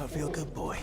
I feel good, boy.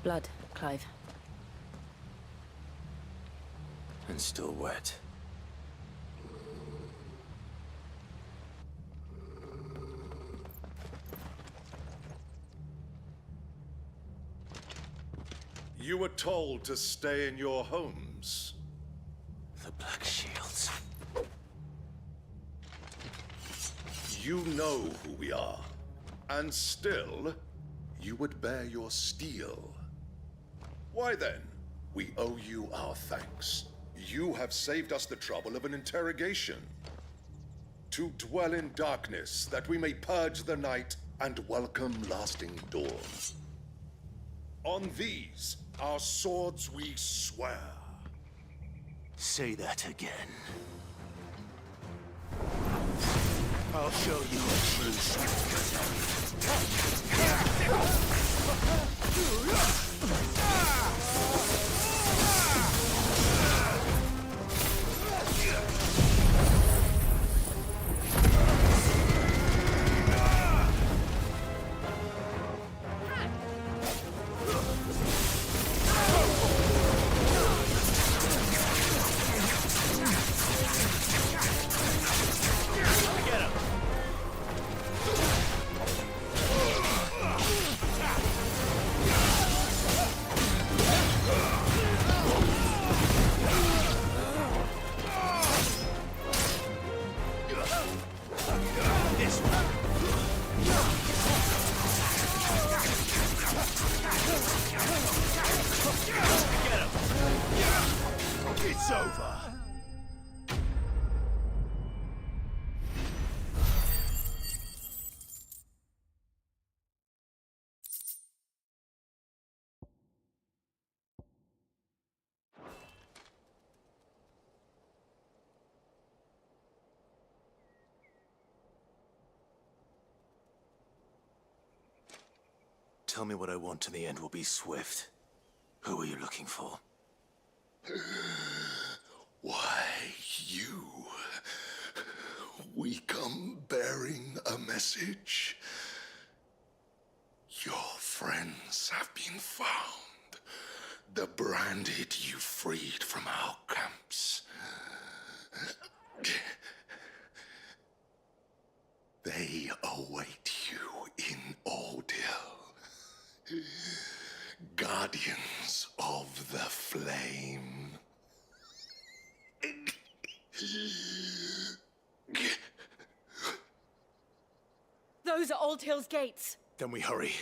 Blood, Clive. And still wet. You were told to stay in your homes. The Black Shields. You know who we are. And still, you would bear your steel. Why then, we owe you our thanks. You have saved us the trouble of an interrogation. To dwell in darkness, that we may purge the night and welcome lasting dawn. On these, our swords we swear. Say that again. I'll show you a true It's over. Tell me what I want and the end will be swift. Who are you looking for? Why, you. We come bearing a message. Your friends have been found. The branded you freed from our camps. They await you in Ordeal. Guardians of the Flame. Those are Old Hill's gates. Then we hurry.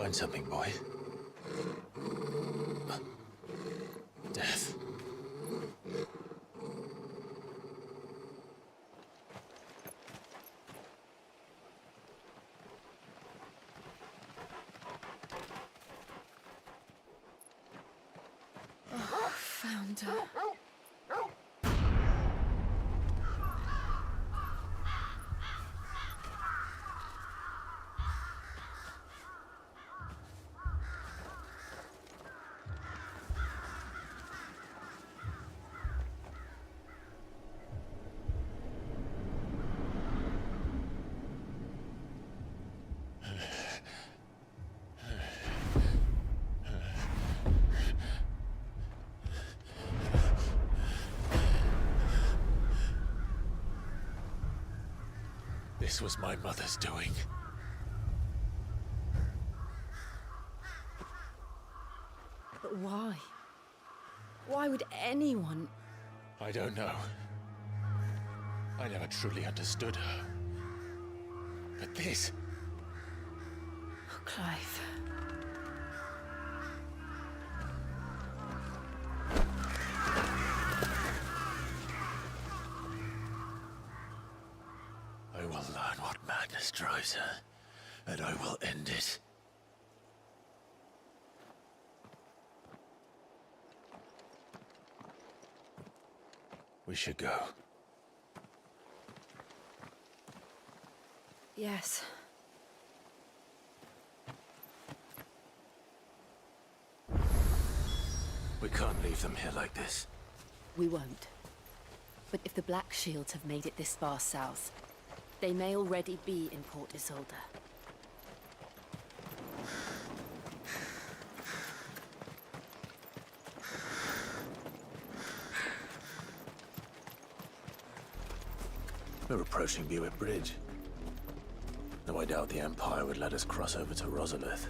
Find something, boy. Death. Found her. This was my mother's doing. But why? Why would anyone... I don't know. I never truly understood her. But this... Oh, Clive. I will learn what madness drives her, and I will end it. We should go. Yes. We can't leave them here like this. We won't. But if the Black Shields have made it this far south, they may already be in Port Isolde. We're approaching Buick Bridge. Though I doubt the Empire would let us cross over to Rosalith.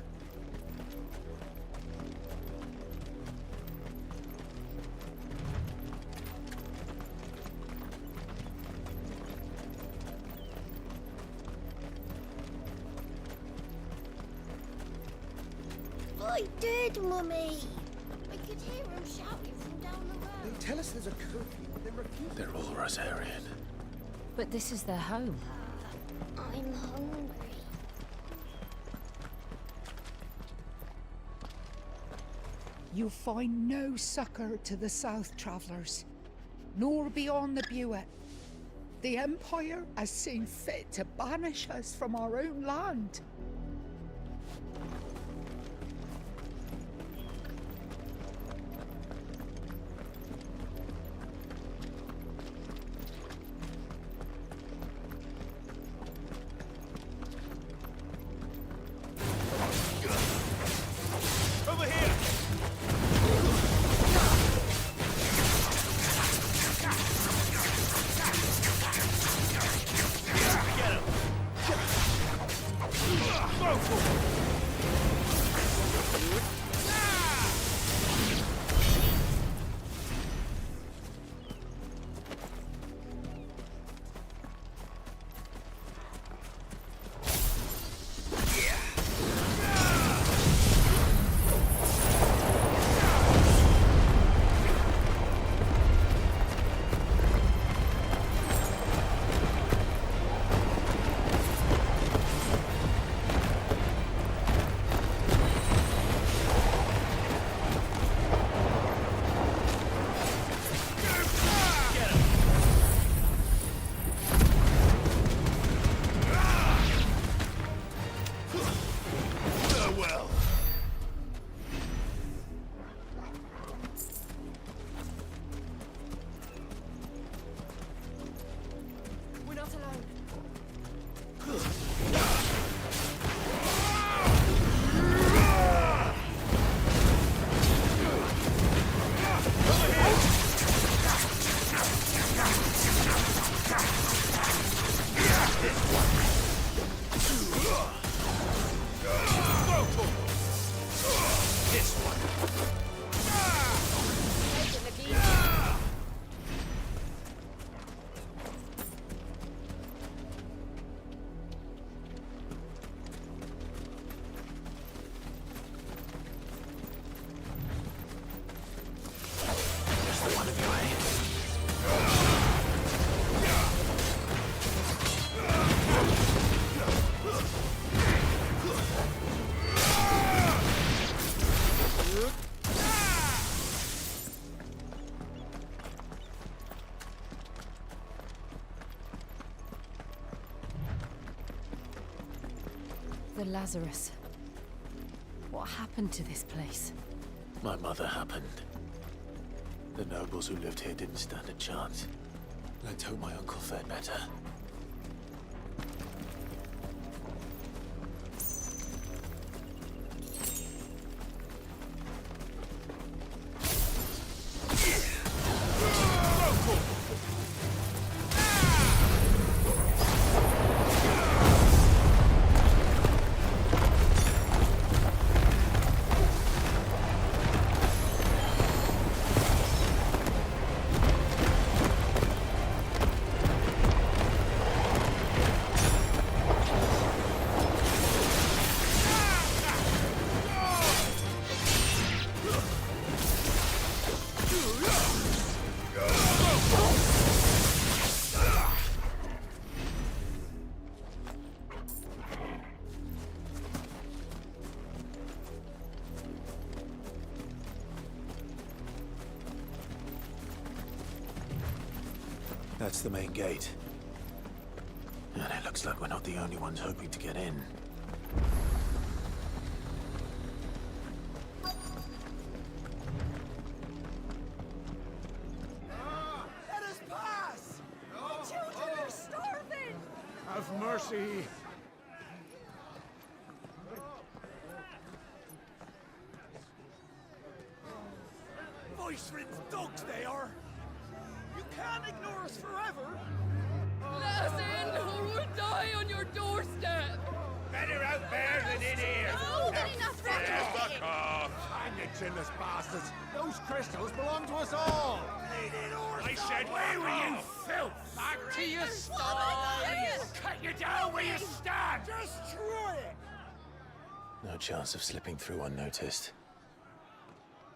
I did, Mummy! I could hear him shouting from down the They road. tell us there's a curfew, but they refuse. They're all Rosarian. But this is their home. I'm hungry. You'll find no succor to the south travellers, nor beyond the Buet. The Empire has seen fit to banish us from our own land. Over here! Get him! Lazarus. What happened to this place? My mother happened. The nobles who lived here didn't stand a chance. Let's hope my uncle fared better. That's the main gate. And it looks like we're not the only ones hoping to get in. Let us pass! The children are starving! Have mercy! Voice-ridden dogs they are! You can't ignore us forever! Let us in, or we'll die on your doorstep! Better out there than in here! Oh, get enough Fuck off! Hang the chinless bastards! Those crystals belong to us all! I said, where were you, filth? Back to your stall! Cut you down where you stand! Destroy it! No chance of slipping through unnoticed.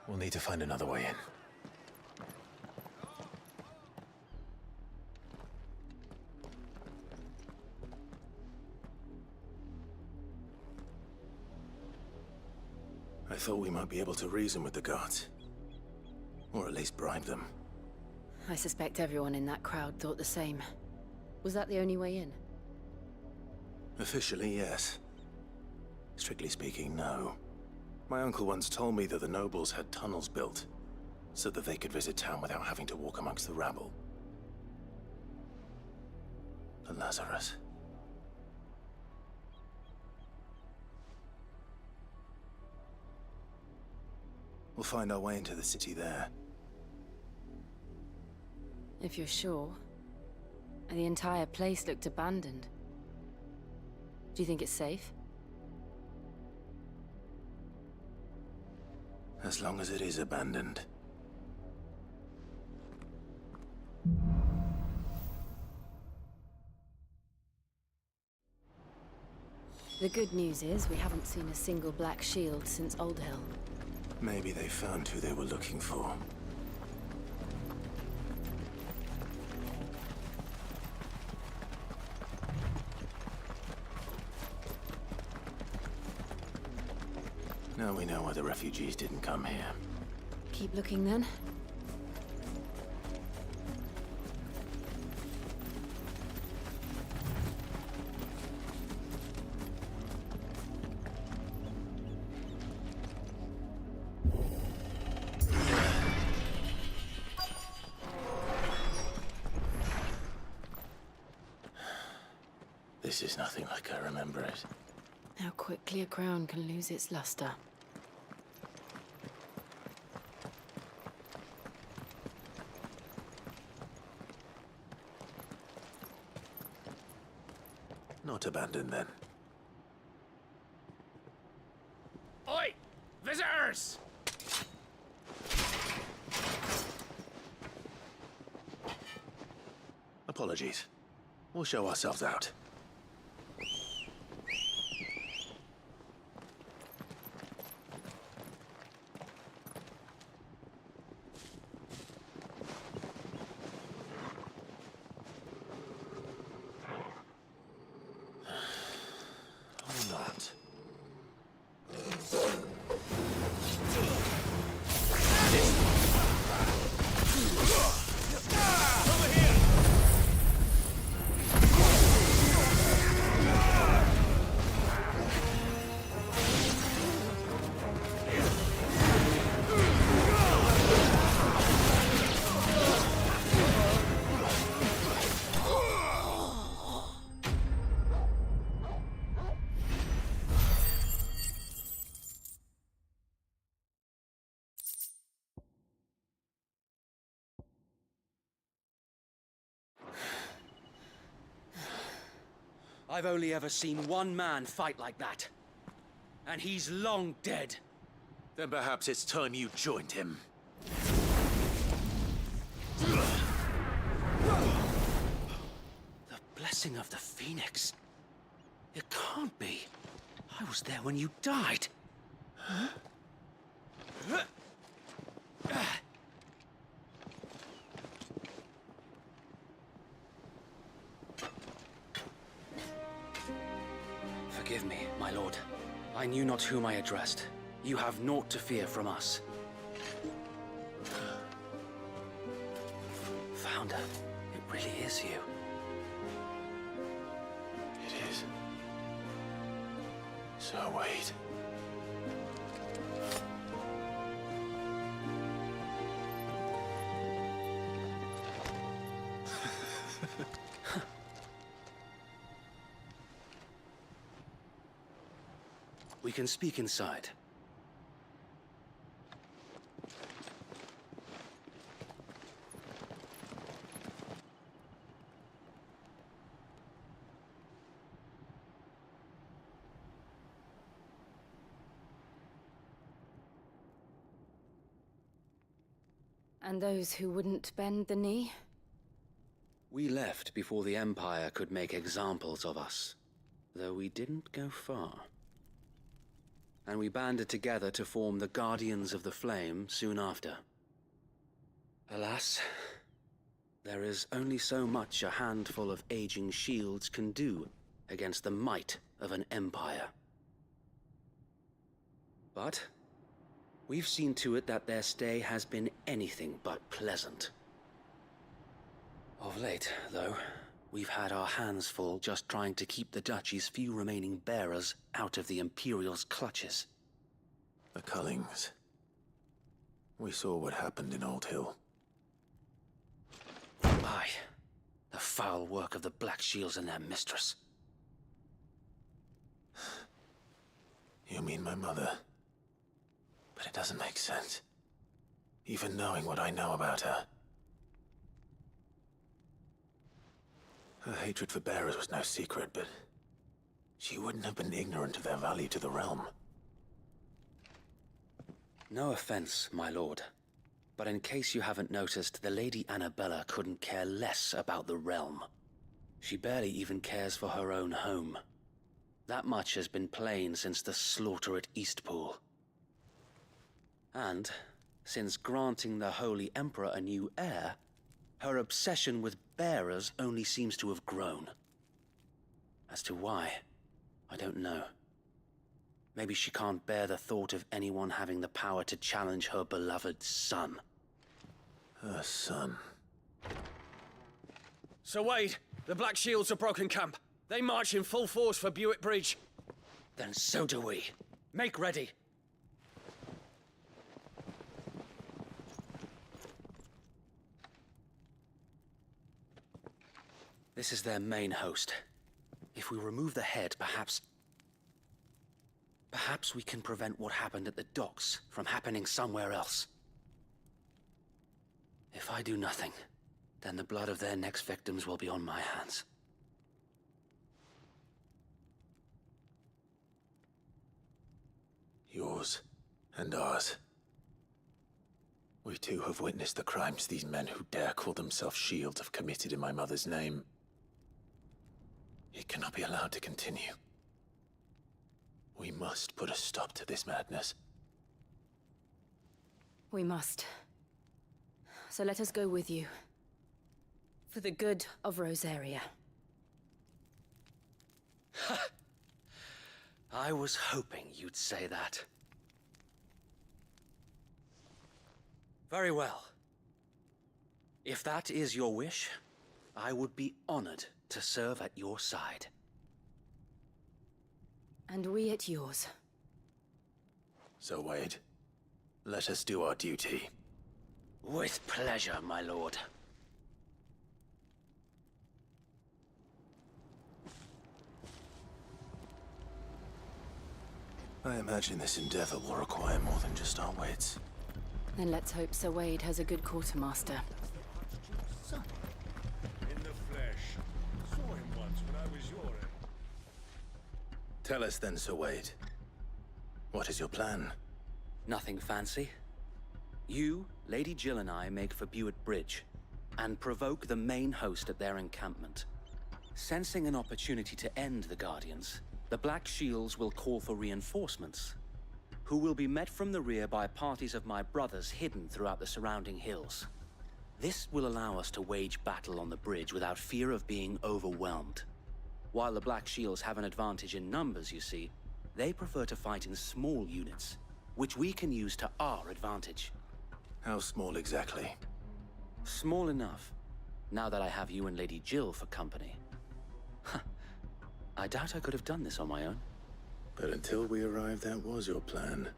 We'll need to find another way in. I thought we might be able to reason with the guards. Or at least bribe them. I suspect everyone in that crowd thought the same. Was that the only way in? Officially, yes. Strictly speaking, no. My uncle once told me that the nobles had tunnels built, so that they could visit town without having to walk amongst the rabble. The Lazarus. We'll find our way into the city there. If you're sure. The entire place looked abandoned. Do you think it's safe? As long as it is abandoned. The good news is we haven't seen a single black shield since Old Hill. Maybe they found who they were looking for. Now we know why the refugees didn't come here. Keep looking then. This is nothing like I remember it. How quickly a crown can lose its luster. Not abandoned, then. Oi! Visitors! Apologies. We'll show ourselves out. Or not. I've only ever seen one man fight like that. And he's long dead. Then perhaps it's time you joined him. The blessing of the Phoenix. It can't be. I was there when you died. Huh? Forgive me, my lord. I knew not whom I addressed. You have naught to fear from us. Founder, it really is you. It is. So wait. We can speak inside. And those who wouldn't bend the knee? We left before the Empire could make examples of us, though we didn't go far. And we banded together to form the Guardians of the Flame soon after. Alas, there is only so much a handful of aging shields can do against the might of an empire. But we've seen to it that their stay has been anything but pleasant. Of late, though, we've had our hands full just trying to keep the Duchy's few remaining bearers out of the Imperial's clutches. The Cullings. We saw what happened in Old Hill. Aye. The foul work of the Black Shields and their mistress. You mean my mother? But it doesn't make sense. Even knowing what I know about her. Her hatred for bearers was no secret, but she wouldn't have been ignorant of their value to the realm. No offense, my lord, but in case you haven't noticed, the Lady Annabella couldn't care less about the realm. She barely even cares for her own home. That much has been plain since the slaughter at Eastpool. And, since granting the Holy Emperor a new heir, her obsession with bearers only seems to have grown. As to why, I don't know. Maybe she can't bear the thought of anyone having the power to challenge her beloved son. Her son. Sir Wade, the Black Shields have broken camp. They march in full force for Buick Bridge. Then so do we. Make ready. This is their main host. If we remove the head, perhaps we can prevent what happened at the docks from happening somewhere else. If I do nothing, then the blood of their next victims will be on my hands. Yours and ours. We too have witnessed the crimes these men who dare call themselves Shields have committed in my mother's name. It cannot be allowed to continue. We must put a stop to this madness. We must. So let us go with you. For the good of Rosaria. I was hoping you'd say that. Very well. If that is your wish, I would be honored to serve at your side. And we at yours. So, Wade, let us do our duty. With pleasure, my lord. I imagine this endeavor will require more than just our wits. Then let's hope Sir Wade has a good quartermaster. In the flesh. Saw him once when I was your age. Tell us then, Sir Wade. What is your plan? Nothing fancy. You, Lady Jill and I make for Buett Bridge, and provoke the main host at their encampment. Sensing an opportunity to end the Guardians, the Black Shields will call for reinforcements, who will be met from the rear by parties of my brothers hidden throughout the surrounding hills. This will allow us to wage battle on the bridge without fear of being overwhelmed. While the Black Shields have an advantage in numbers, you see, they prefer to fight in small units, which we can use to our advantage. How small exactly? Small enough, now that I have you and Lady Jill for company. I doubt I could have done this on my own. But until we arrived, that was your plan.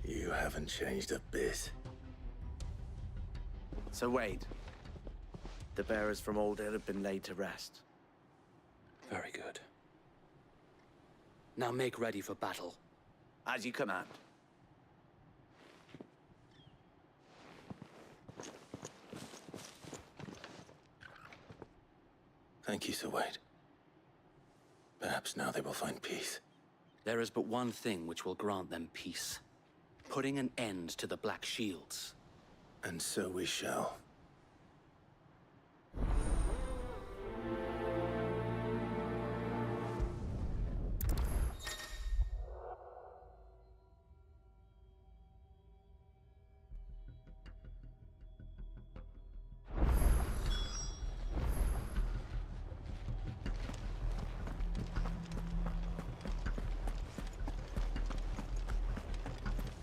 You haven't changed a bit. So Wade, the bearers from Old Hill have been laid to rest. Very good. Now make ready for battle. As you command. Thank you, Sir Wade. Perhaps now they will find peace. There is but one thing which will grant them peace. Putting an end to the Black Shields. And so we shall.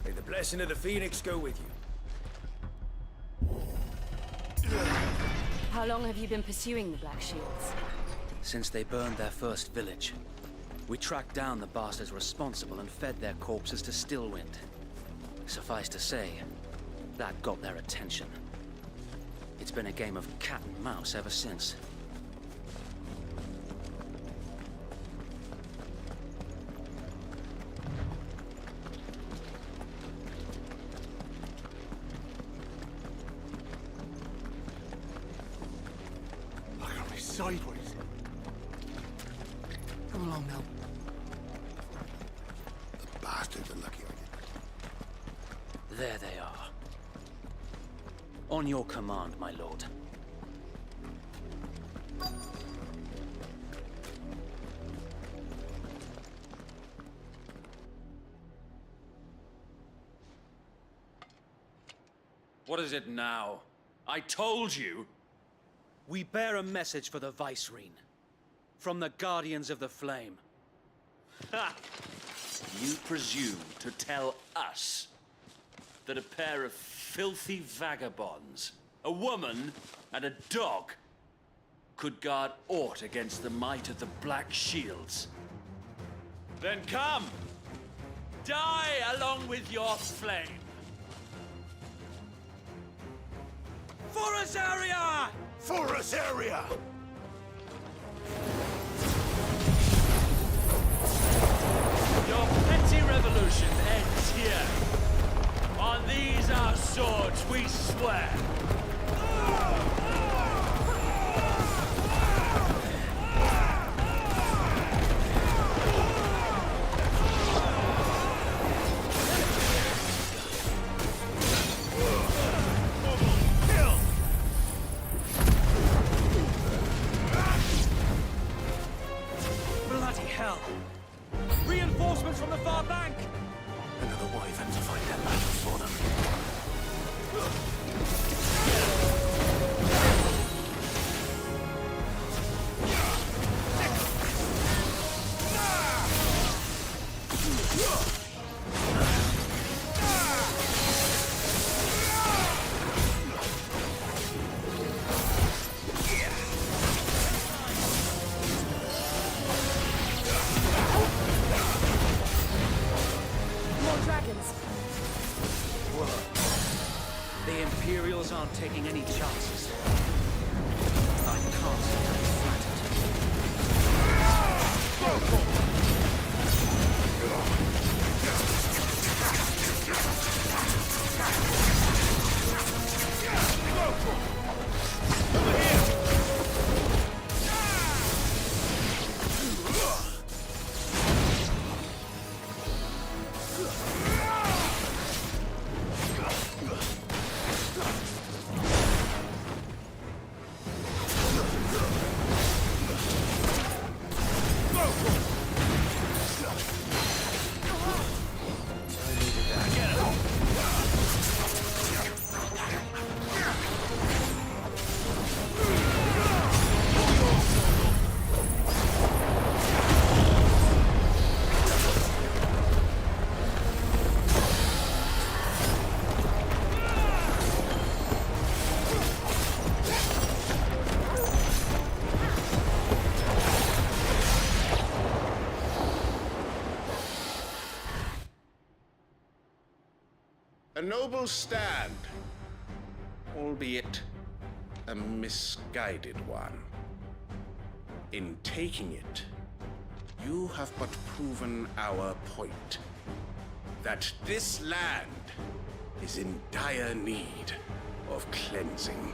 May the blessing of the Phoenix go with you. How long have you been pursuing the Black Shields? Since they burned their first village, we tracked down the bastards responsible and fed their corpses to Stillwind. Suffice to say, that got their attention. It's been a game of cat and mouse ever since. Look at me sideways. Come along now. The bastards are lucky I did. There they are. On your command, my lord. What is it now? I told you! We bear a message for the Vicereine. From the Guardians of the Flame. Ha! You presume to tell us that a pair of filthy vagabonds, a woman and a dog, could guard aught against the might of the Black Shields? Then come! Die along with your flame! For Azaria! For Azaria! Your petty revolution ends here. On these our swords we swear. Bloody hell! Reinforcements from the far bank! Another wyvern to fight their battle for them. More dragons. The Imperials aren't taking any chances. I can't stand flattered. A noble stand, albeit a misguided one. In taking it, you have but proven our point, that this land is in dire need of cleansing.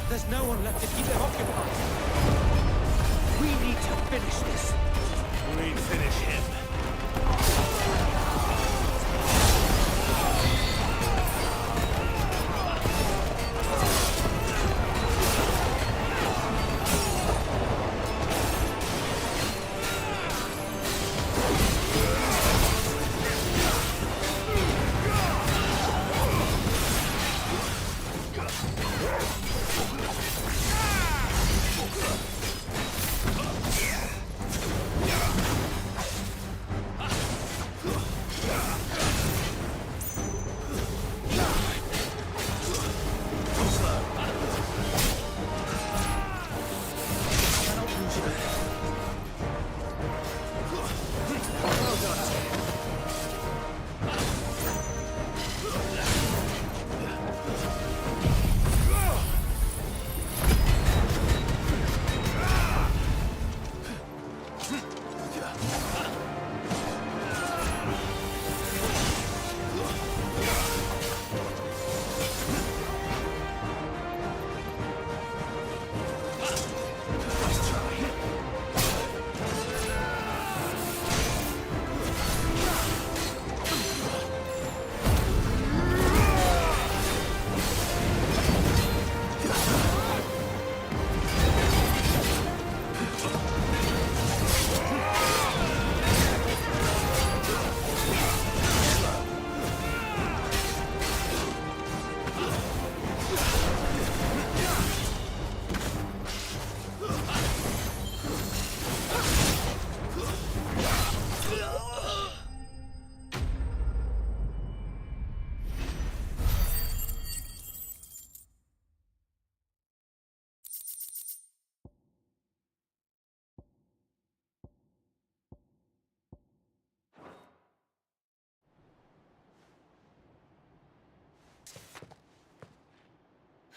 There's no one left to keep them occupied. We need to finish this. We finish him.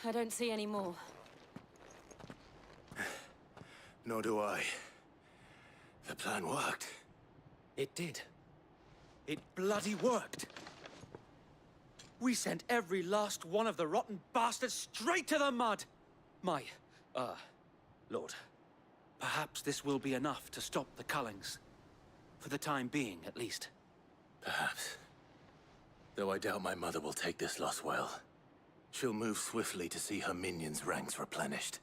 I don't see any more. Nor do I. The plan worked. It did. It bloody worked. We sent every last one of the rotten bastards straight to the mud. My, Lord, perhaps this will be enough to stop the Cullings. For the time being, at least. Perhaps. Though I doubt my mother will take this loss well. She'll move swiftly to see her minions' ranks replenished.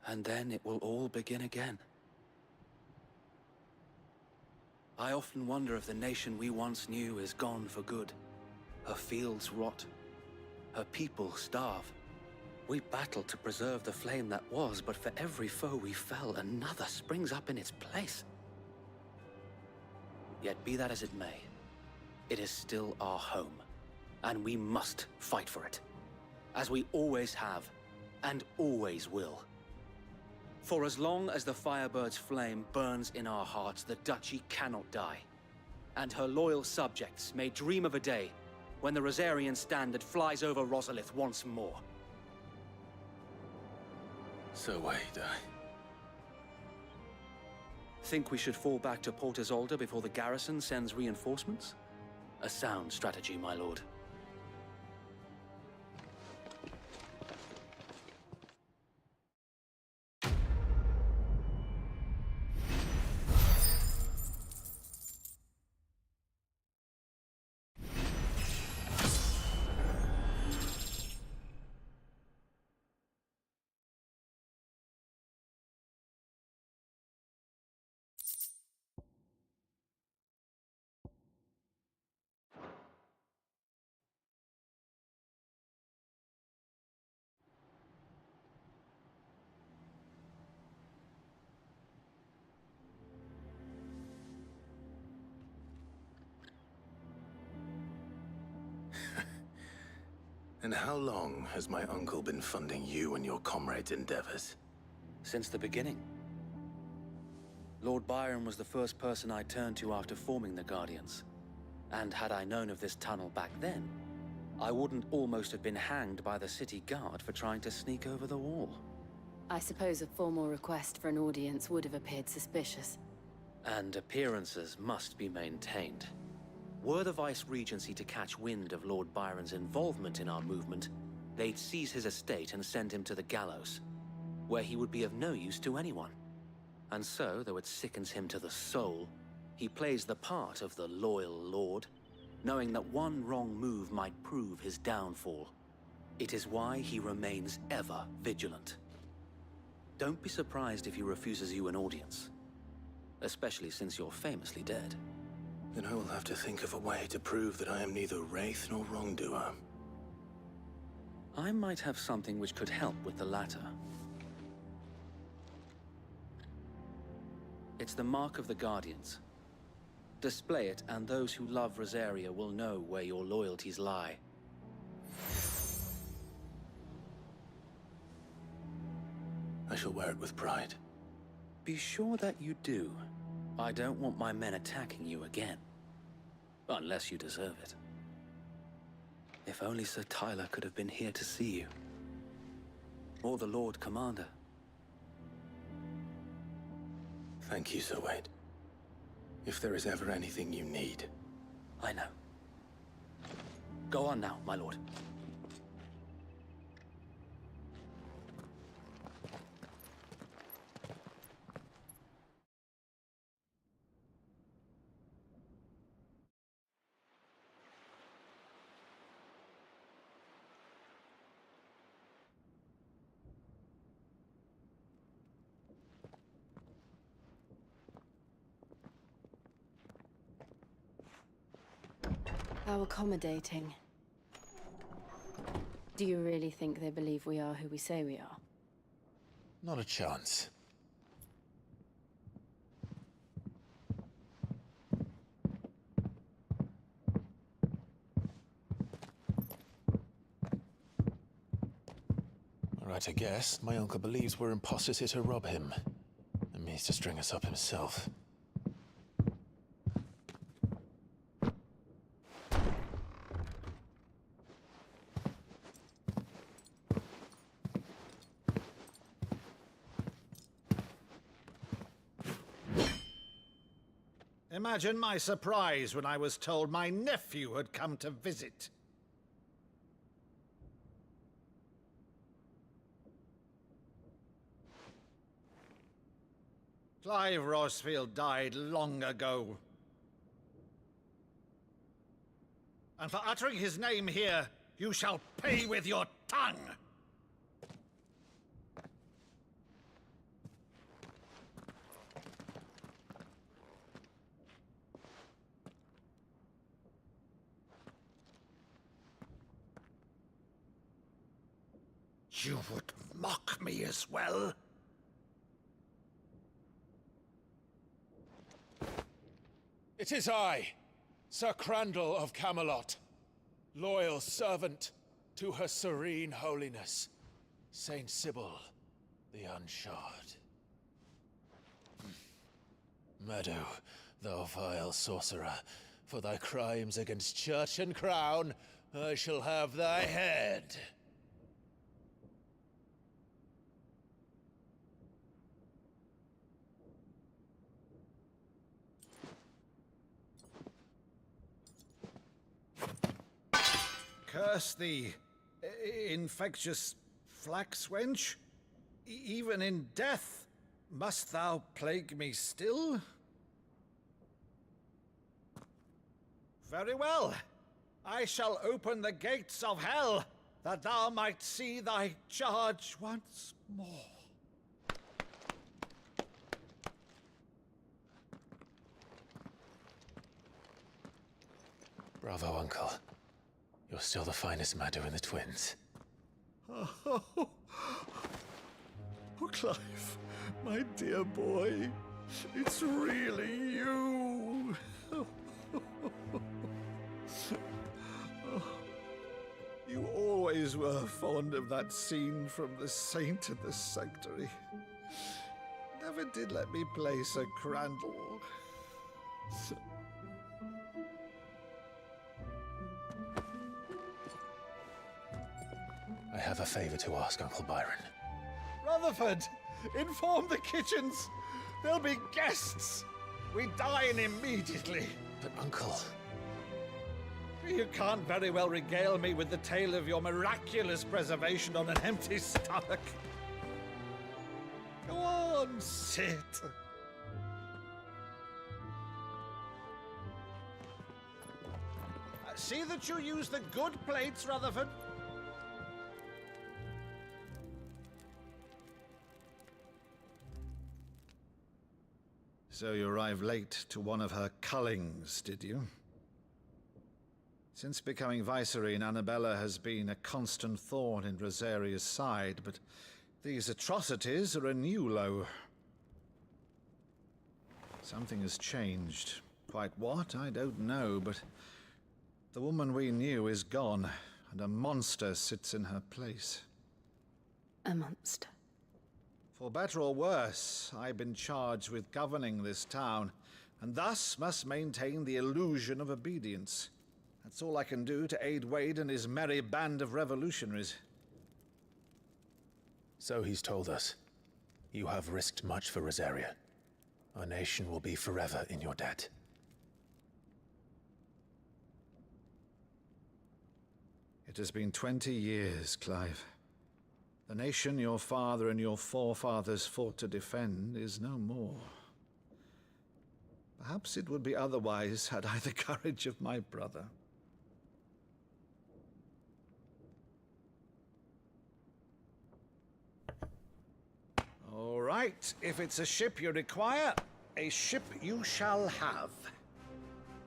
And then it will all begin again. I often wonder if the nation we once knew is gone for good. Her fields rot. Her people starve. We battled to preserve the flame that was, but for every foe we fell, another springs up in its place. Yet be that as it may, it is still our home, and we must fight for it, as we always have, and always will. For as long as the Firebird's flame burns in our hearts, the Duchy cannot die, and her loyal subjects may dream of a day when the Rosarian standard flies over Rosalith once more. So wait, Think we should fall back to Port Isolde before the garrison sends reinforcements? A sound strategy, my lord. And how long has my uncle been funding you and your comrades' endeavors? Since the beginning. Lord Byron was the first person I turned to after forming the Guardians. And had I known of this tunnel back then, I wouldn't almost have been hanged by the city guard for trying to sneak over the wall. I suppose a formal request for an audience would have appeared suspicious. And appearances must be maintained. Were the Vice-Regency to catch wind of Lord Byron's involvement in our movement, they'd seize his estate and send him to the gallows, where he would be of no use to anyone. And so, though it sickens him to the soul, he plays the part of the loyal lord, knowing that one wrong move might prove his downfall. It is why he remains ever vigilant. Don't be surprised if he refuses you an audience, especially since you're famously dead. Then I will have to think of a way to prove that I am neither wraith nor wrongdoer. I might have something which could help with the latter. It's the mark of the Guardians. Display it, and those who love Rosaria will know where your loyalties lie. I shall wear it with pride. Be sure that you do. I don't want my men attacking you again. Unless you deserve it. If only Sir Tyler could have been here to see you. Or the Lord Commander. Thank you, Sir Wade. If there is ever anything you need. I know. Go on now, my lord. How accommodating. Do you really think they believe we are who we say we are? Not a chance. Right, I guess. My uncle believes we're imposters here to rob him. And means to string us up himself. Imagine my surprise when I was told my nephew had come to visit. Clive Rosfield died long ago. And for uttering his name here, you shall pay with your tongue! You would mock me as well? It is I, Sir Crandall of Camelot, loyal servant to Her Serene Holiness, Saint Sybil the Unshod. Meadow, thou vile sorcerer, for thy crimes against church and crown, I shall have thy head. Curse thee, infectious flax wench. Even in death, must thou plague me still? Very well. I shall open the gates of hell, that thou might see thy charge once more. Bravo, Uncle. You're still the finest Meadow in the twins. Oh, Clive, my dear boy, it's really you. You always were fond of that scene from The Saint and the Sanctuary. Never did let me play Sir Crandall. I have a favor to ask, Uncle Byron. Rutherford, inform the kitchens. There'll be guests. We dine immediately. But, Uncle... You can't very well regale me with the tale of your miraculous preservation on an empty stomach. Go on, sit. See that you use the good plates, Rutherford. So you arrived late to one of her cullings, did you? Since becoming Vicereine, Annabella has been a constant thorn in Rosaria's side, but these atrocities are a new low. Something has changed. Quite what, I don't know, but the woman we knew is gone, and a monster sits in her place. A monster? For better or worse, I've been charged with governing this town, and thus must maintain the illusion of obedience. That's all I can do to aid Wade and his merry band of revolutionaries. So he's told us. You have risked much for Rosaria. Our nation will be forever in your debt. It has been 20 years, Clive. The nation your father and your forefathers fought to defend is no more. Perhaps it would be otherwise had I the courage of my brother. All right, if it's a ship you require, a ship you shall have.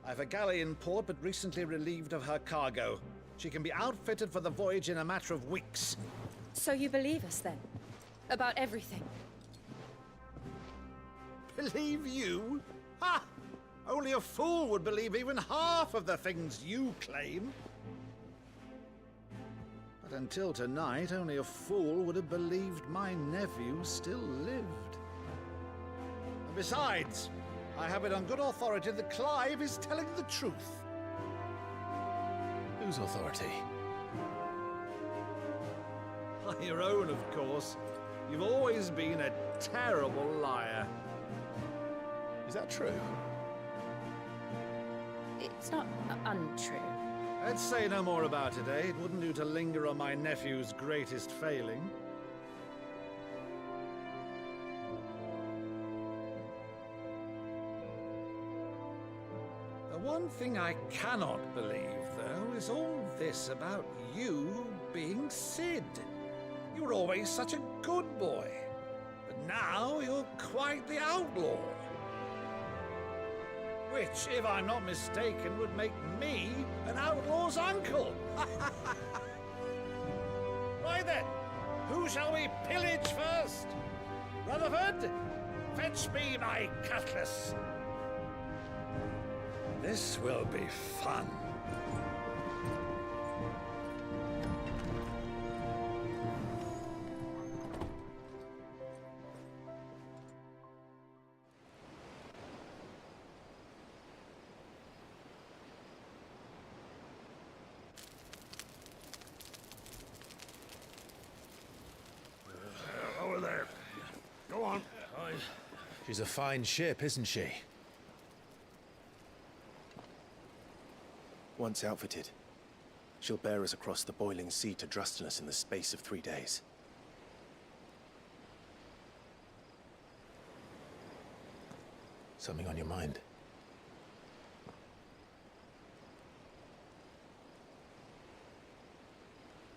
I've a galley in port, but recently relieved of her cargo. She can be outfitted for the voyage in a matter of weeks. So you believe us, then? About everything? Believe you? Ha! Only a fool would believe even half of the things you claim. But until tonight, only a fool would have believed my nephew still lived. And besides, I have it on good authority that Clive is telling the truth. Whose authority? Your own, of course. You've always been a terrible liar. Is that true? It's not untrue. Let's say no more about it, eh? It wouldn't do to linger on my nephew's greatest failing. The one thing I cannot believe, though, is all this about you being Sid. You were always such a good boy, but now you're quite the outlaw. Which, if I'm not mistaken, would make me an outlaw's uncle. Right then, Who shall we pillage first? Rutherford, fetch me my cutlass. This will be fun. Over there. Go on. She's a fine ship, isn't she? Once outfitted, she'll bear us across the boiling sea to Drustinus in the space of 3 days. Something on your mind?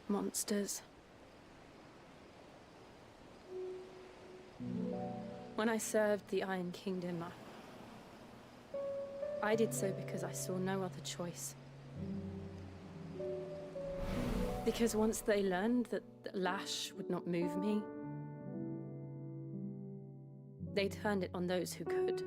Monsters. When I served the Iron Kingdom, I did so because I saw no other choice. Because once they learned that the lash would not move me, they turned it on those who could.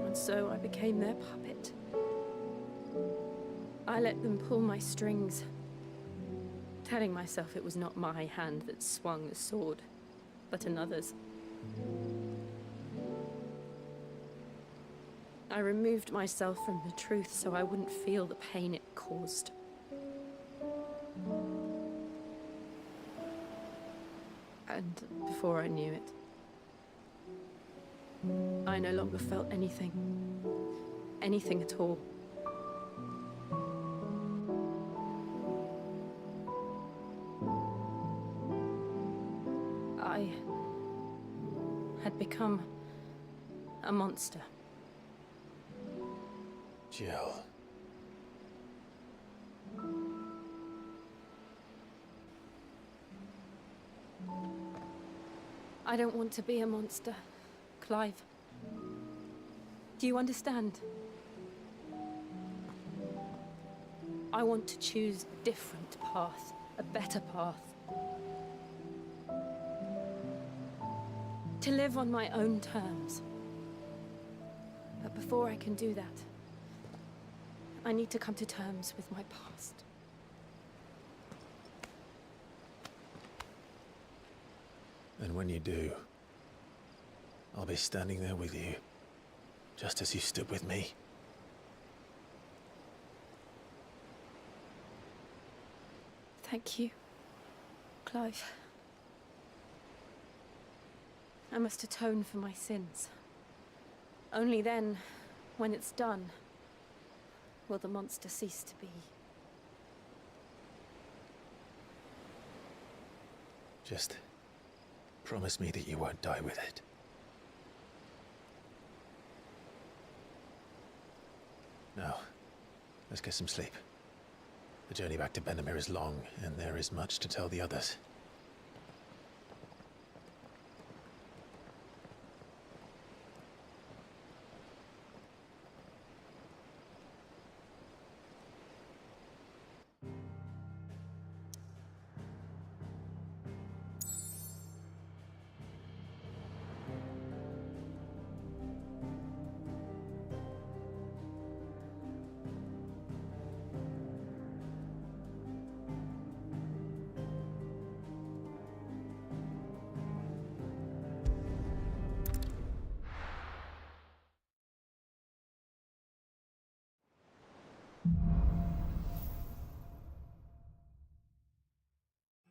And so I became their puppet. I let them pull my strings, telling myself it was not my hand that swung the sword, but another's. I removed myself from the truth so I wouldn't feel the pain it caused. And before I knew it, I no longer felt anything. Anything at all. I had become a monster. Jill. I don't want to be a monster, Clive. Do you understand? I want to choose a different path, a better path. To live on my own terms. But before I can do that, I need to come to terms with my past. And when you do, I'll be standing there with you, just as you stood with me. Thank you, Clive. I must atone for my sins. Only then, when it's done, will the monster cease to be. Just promise me that you won't die with it. Now, let's get some sleep. The journey back to Benamir is long, and there is much to tell the others.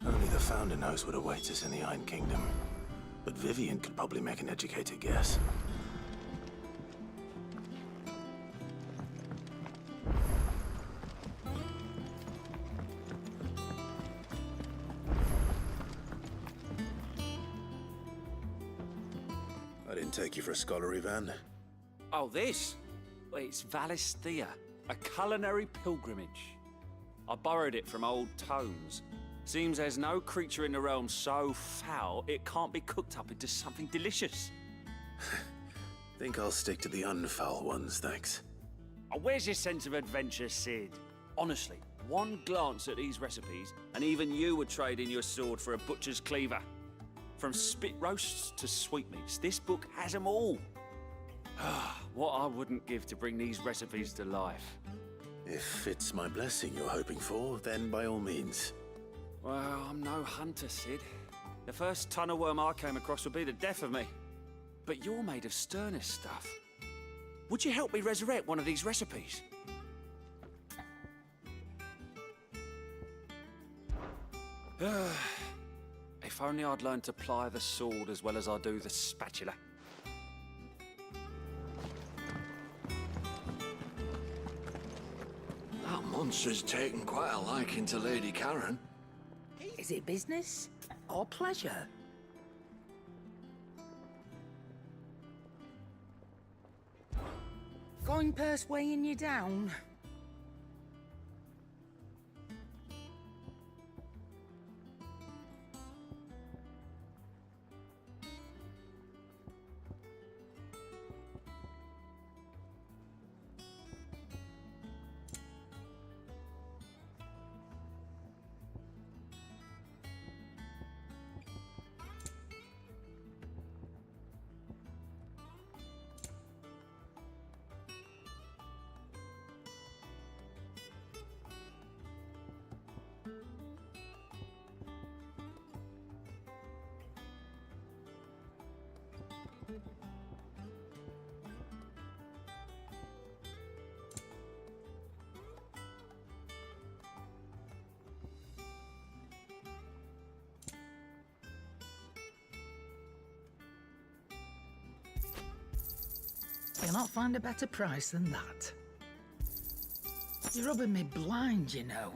Only the Founder knows what awaits us in the Iron Kingdom. But Vivian could probably make an educated guess. I didn't take you for a scholarly van. Oh, this? Well, it's Valisthea, a culinary pilgrimage. I borrowed it from old tomes. Seems there's no creature in the realm so foul it can't be cooked up into something delicious. Think I'll stick to the unfoul ones, thanks. Oh, where's your sense of adventure, Sid? Honestly, one glance at these recipes, and even you would trade in your sword for a butcher's cleaver. From spit roasts to sweetmeats, this book has them all. What I wouldn't give to bring these recipes to life. If it's my blessing you're hoping for, then by all means. Well, I'm no hunter, Sid. The first ton of worm I came across would be the death of me. But you're made of sterner stuff. Would you help me resurrect one of these recipes? If only I'd learned to ply the sword as well as I do the spatula. That monster's taken quite a liking to Lady Karen. Is it business or pleasure? Coin purse weighing you down? You'll not find a better price than that. You're rubbing me blind, you know.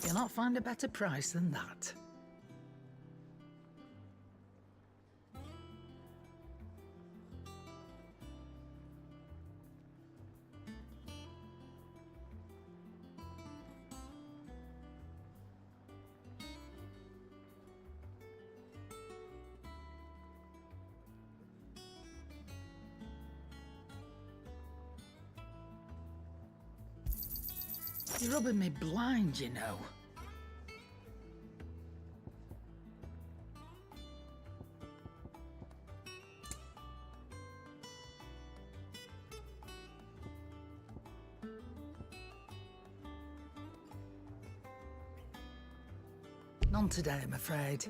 You'll not find a better price than that. You're rubbing me blind, you know. None today, I'm afraid.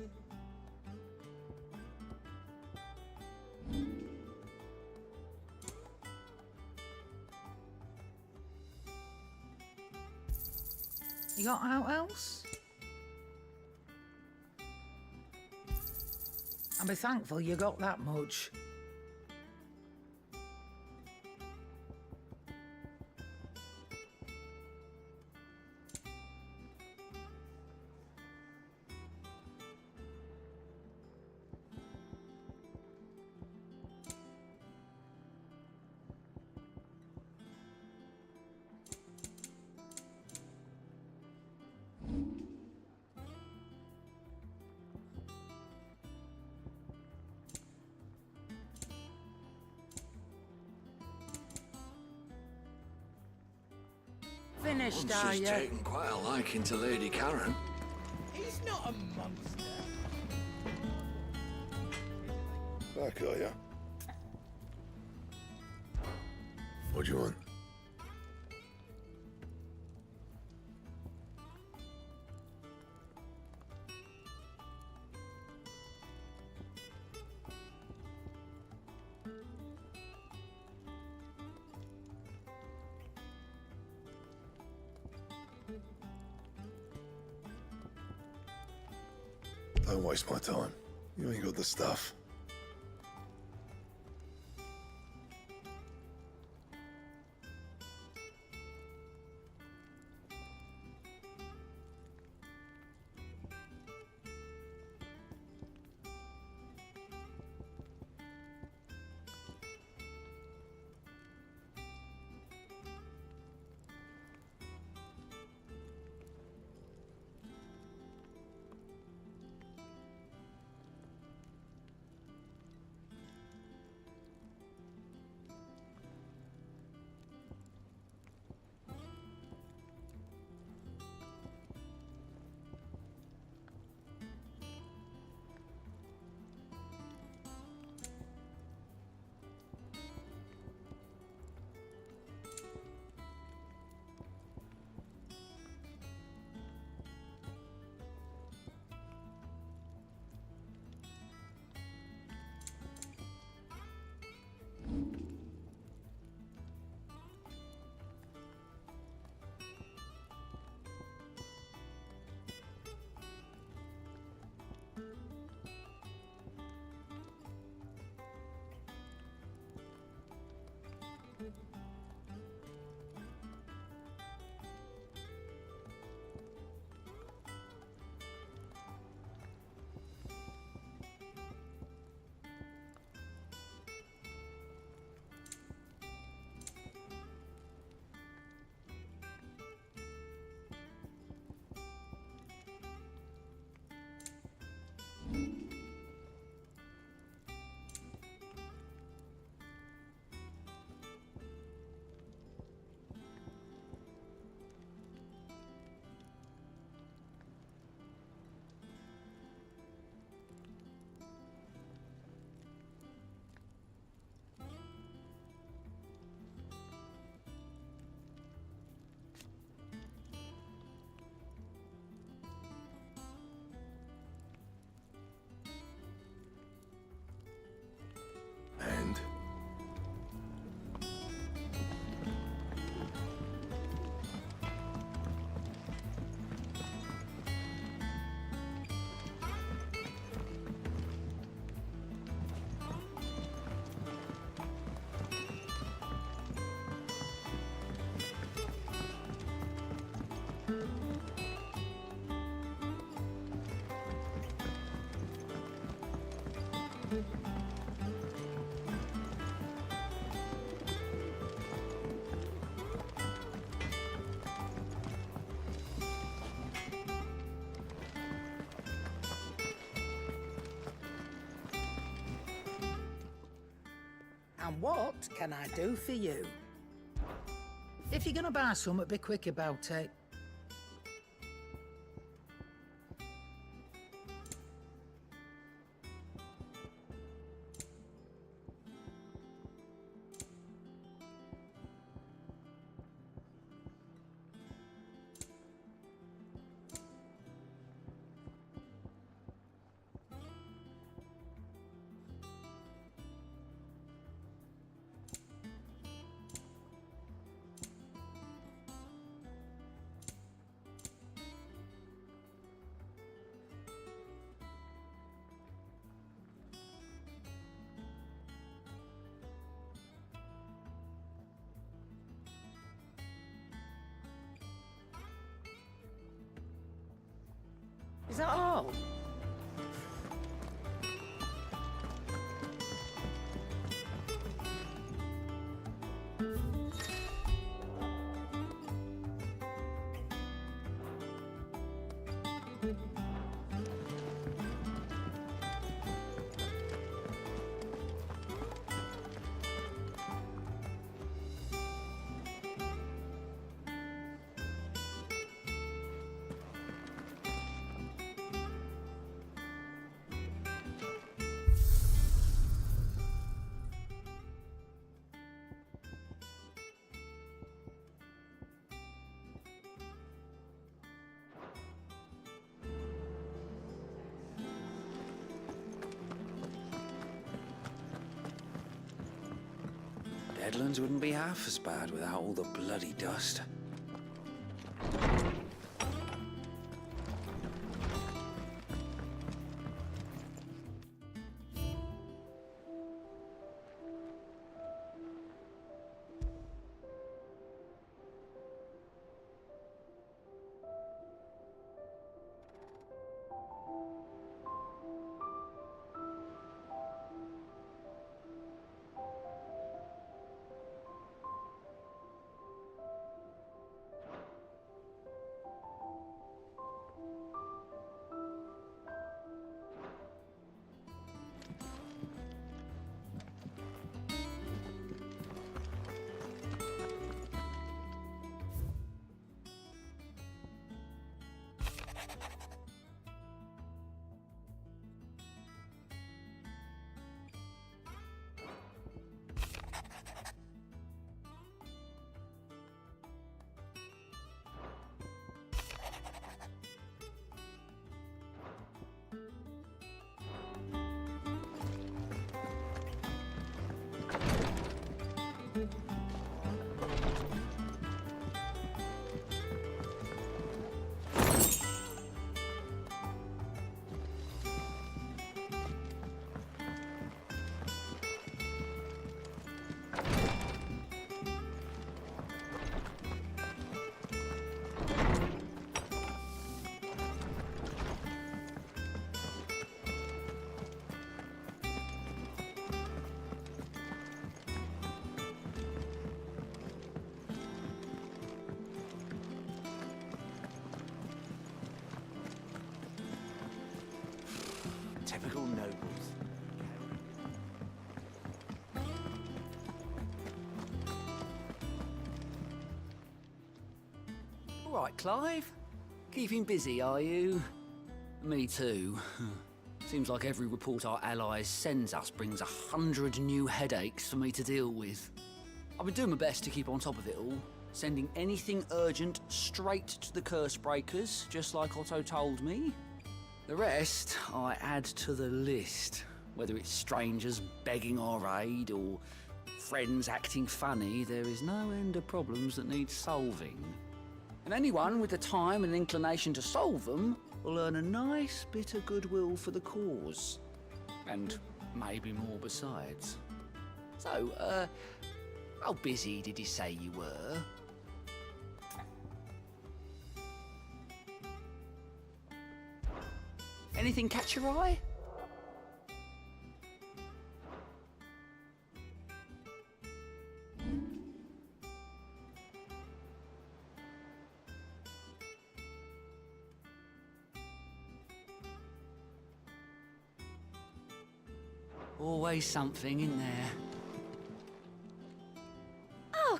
You got out else? I'll be thankful you got that much. Finished, are Monster's you? taken quite a liking to Lady Karen. He's not a monster. Back, are ya? What do you want? Don't waste my time. You ain't got the stuff. And what can I do for you? If you're gonna buy something, be quick about it. Is that all? Deadlands wouldn't be half as bad without all the bloody dust. Typical nobles. All right, Clive. Keeping busy, are you? Me too. Seems like every report our allies sends us brings 100 new headaches for me to deal with. I've been doing my best to keep on top of it all, sending anything urgent straight to the curse breakers, just like Otto told me. The rest I add to the list, whether it's strangers begging our aid or friends acting funny. There is no end of problems that need solving. And anyone with the time and inclination to solve them will earn a nice bit of goodwill for the cause. And maybe more besides. So, how busy did you say you were? Anything catch your eye? Always something in there.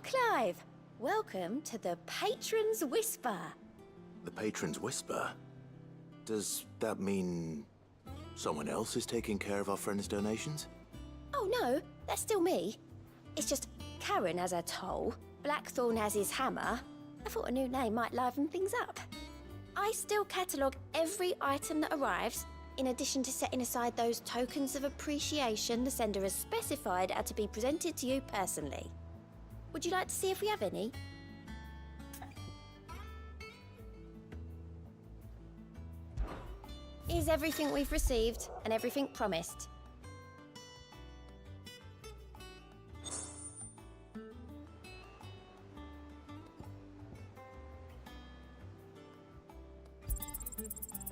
Clive. Welcome to the Patron's Whisper. The Patron's Whisper? Does that mean someone else is taking care of our friend's donations? Oh no, that's still me. It's just Karen has her toll, Blackthorn has his hammer. I thought a new name might liven things up. I still catalogue every item that arrives, in addition to setting aside those tokens of appreciation the sender has specified are to be presented to you personally. Would you like to see if we have any? Here's everything we've received and everything promised.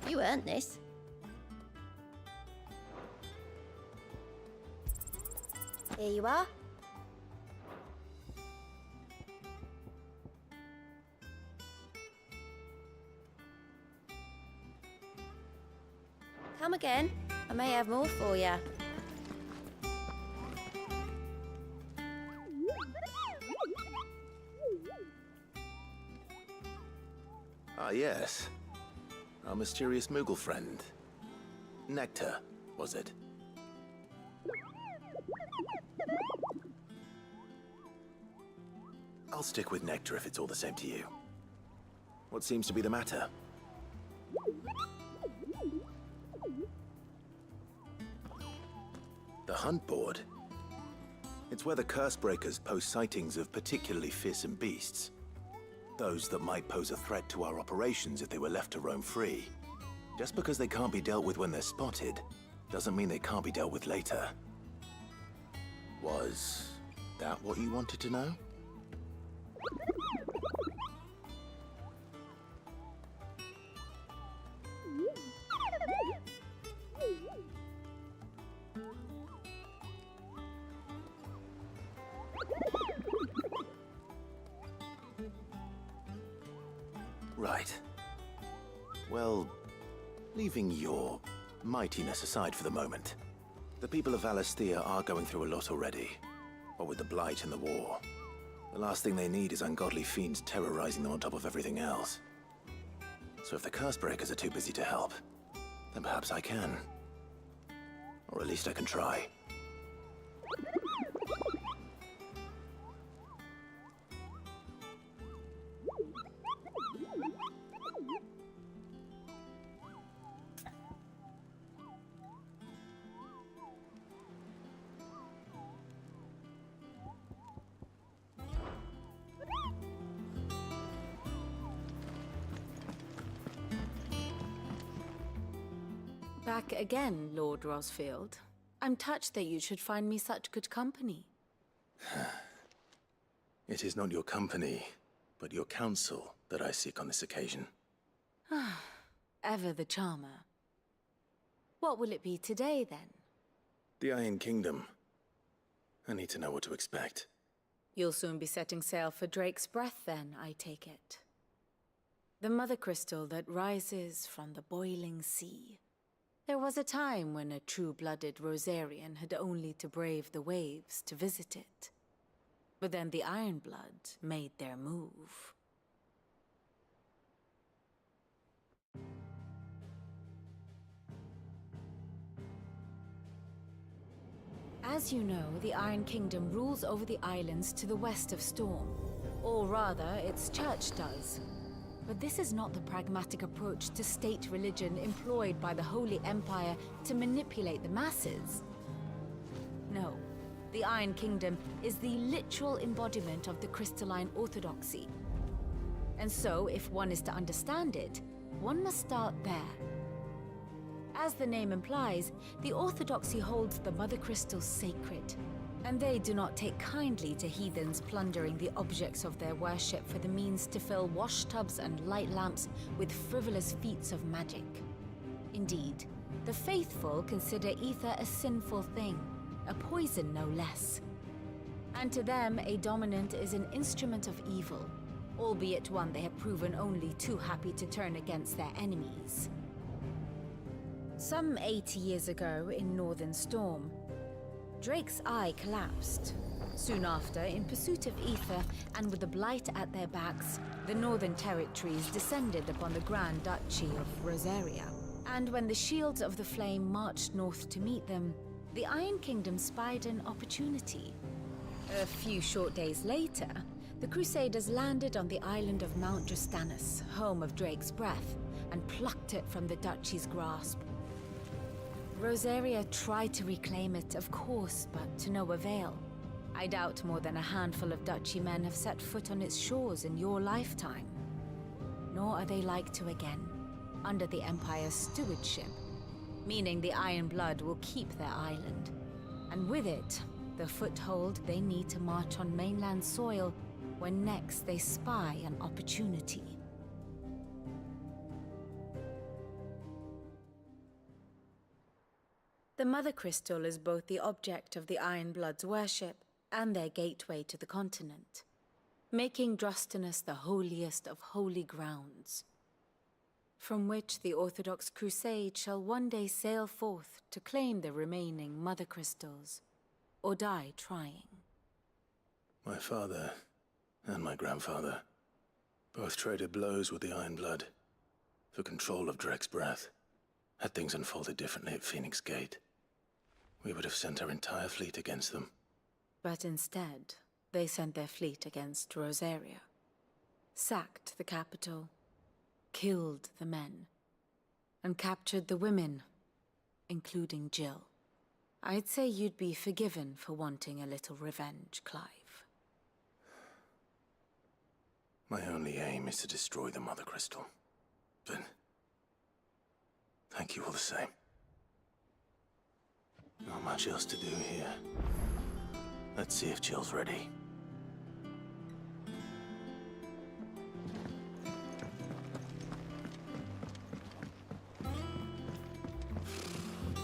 You earned this. Here you are. Come again. I may have more for you. Ah, yes. Our mysterious Moogle friend. Nectar, was it? I'll stick with Nectar if it's all the same to you. What seems to be the matter? The hunt board? It's where the Cursebreakers post sightings of particularly fearsome beasts. Those that might pose a threat to our operations if they were left to roam free. Just because they can't be dealt with when they're spotted, doesn't mean they can't be dealt with later. Was that what you wanted to know? Right. Well, leaving your mightiness aside for the moment, the people of Valisthea are going through a lot already. What with the Blight and the war. The last thing they need is ungodly fiends terrorizing them on top of everything else. So if the Cursebreakers are too busy to help, then perhaps I can. Or at least I can try. Back again, Lord Rosfield. I'm touched that you should find me such good company. It is not your company, but your counsel that I seek on this occasion. Ever the charmer. What will it be today, then? The Iron Kingdom. I need to know what to expect. You'll soon be setting sail for Drake's Breath, then, I take it. The mother crystal that rises from the boiling sea. There was a time when a true-blooded Rosarian had only to brave the waves to visit it. But then the Ironblood made their move. As you know, the Iron Kingdom rules over the islands to the west of Storm. Or rather, its church does. But this is not the pragmatic approach to state religion employed by the Holy Empire to manipulate the masses. No, the Iron Kingdom is the literal embodiment of the crystalline orthodoxy. And so, if one is to understand it, one must start there. As the name implies, the orthodoxy holds the Mother Crystal sacred. And they do not take kindly to heathens plundering the objects of their worship for the means to fill washtubs and light lamps with frivolous feats of magic. Indeed, the faithful consider ether a sinful thing, a poison no less. And to them, a dominant is an instrument of evil, albeit one they have proven only too happy to turn against their enemies. Some 80 years ago in Northern Storm, Drake's eye collapsed, Soon after, in pursuit of ether and with the Blight at their backs, the Northern Territories descended upon the Grand Duchy of Rosaria. And when the Shields of the Flame marched north to meet them, the Iron Kingdom spied an opportunity. A few short days later, the Crusaders landed on the island of Mount Justanus, home of Drake's Breath, and plucked it from the Duchy's grasp. Rosaria tried to reclaim it, of course, but to no avail. I doubt more than a handful of Duchy men have set foot on its shores in your lifetime. Nor are they like to again, under the Empire's stewardship, meaning the Iron Blood will keep their island. And with it, the foothold they need to march on mainland soil when next they spy an opportunity. The Mother Crystal is both the object of the Iron Blood's worship and their gateway to the continent, making Drustinus the holiest of holy grounds, from which the Orthodox Crusade shall one day sail forth to claim the remaining Mother Crystals, or die trying. My father and my grandfather both traded blows with the Iron Blood for control of Drake's Breath. Had things unfolded differently at Phoenix Gate, we would have sent our entire fleet against them. But instead, they sent their fleet against Rosaria, sacked the capital, killed the men, and captured the women, including Jill. I'd say you'd be forgiven for wanting a little revenge, Clive. My only aim is to destroy the Mother Crystal. But thank you all the same. Not much else to do here. Let's see if Jill's ready.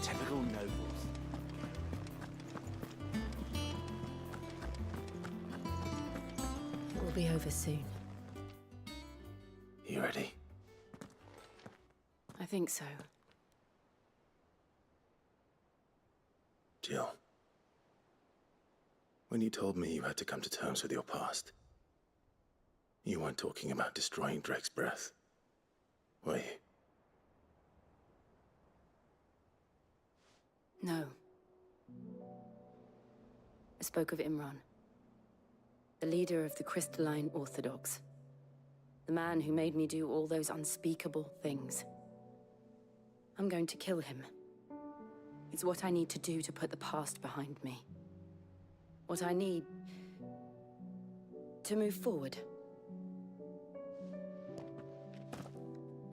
Typical nobles. We'll be over soon. You ready? I think so. Jill. When you told me you had to come to terms with your past, you weren't talking about destroying Drake's Breath, were you? No. I spoke of Imran, the leader of the Crystalline Orthodox. The man who made me do all those unspeakable things. I'm going to kill him. It's what I need to do to put the past behind me. What I need to move forward.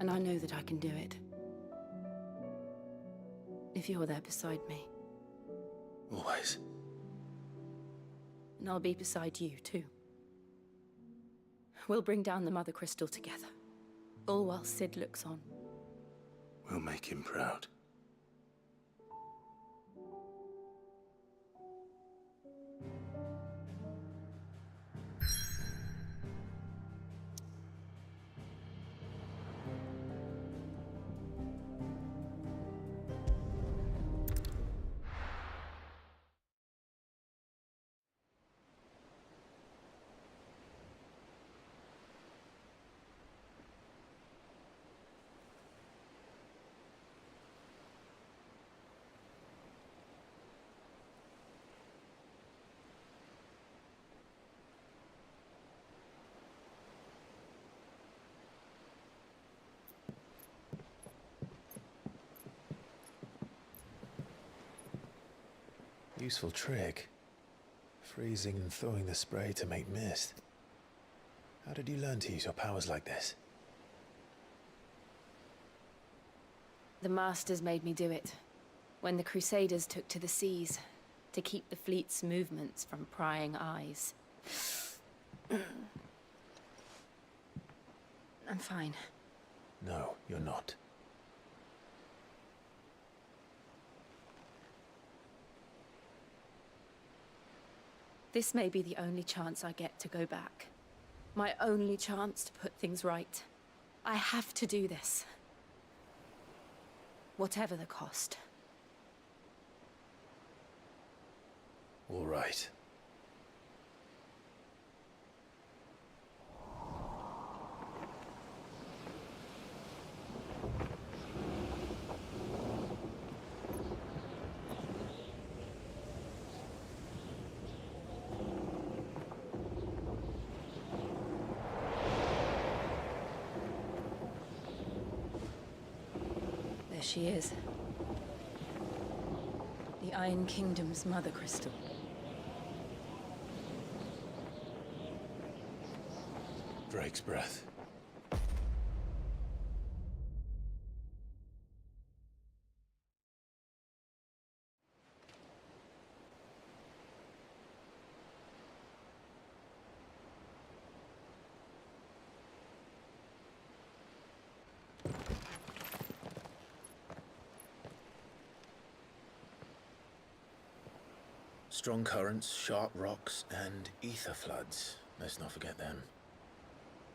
And I know that I can do it. If you're there beside me. Always. And I'll be beside you, too. We'll bring down the Mother Crystal together. All while Sid looks on. We'll make him proud. Useful trick. Freezing and thawing the spray to make mist. How did you learn to use your powers like this? The Masters made me do it. When the Crusaders took to the seas, to keep the fleet's movements from prying eyes. I'm fine. No, you're not. This may be the only chance I get to go back. My only chance to put things right. I have to do this. Whatever the cost. All right. There she is. The Iron Kingdom's mother crystal. Drake's breath. Strong currents, sharp rocks, and ether floods. Let's not forget them.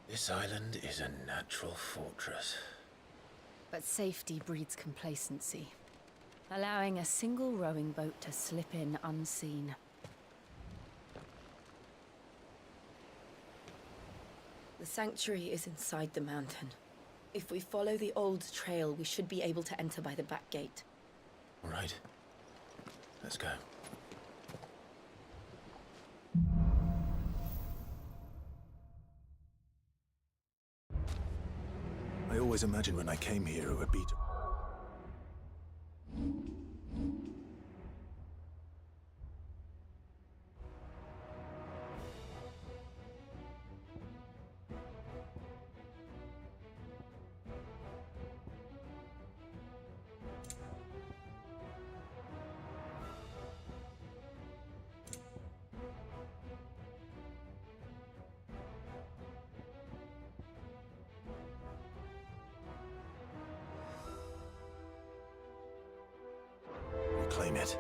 This island is a natural fortress. But safety breeds complacency, allowing a single rowing boat to slip in unseen. The sanctuary is inside the mountain. If we follow the old trail, we should be able to enter by the back gate. All right. Let's go. I always imagined when I came here it would be to... Reclaim it.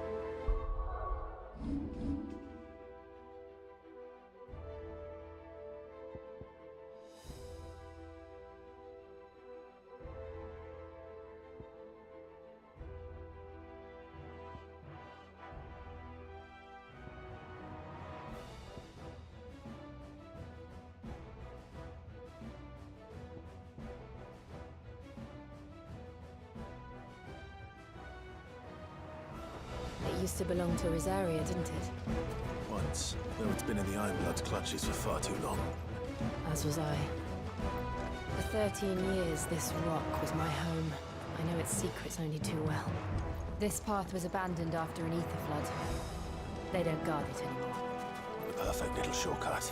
It used to belong to Rosaria, didn't it? Once, though it's been in the Ironblood's clutches for far too long. As was I. For 13 years, this rock was my home. I know its secrets only too well. This path was abandoned after an ether flood. They don't guard it anymore. The perfect little shortcut.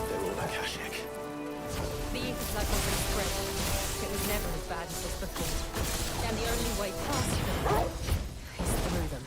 They're all Akashic. The ether flood wasn't spread. It was never as bad as this before. And the only way past them is through them.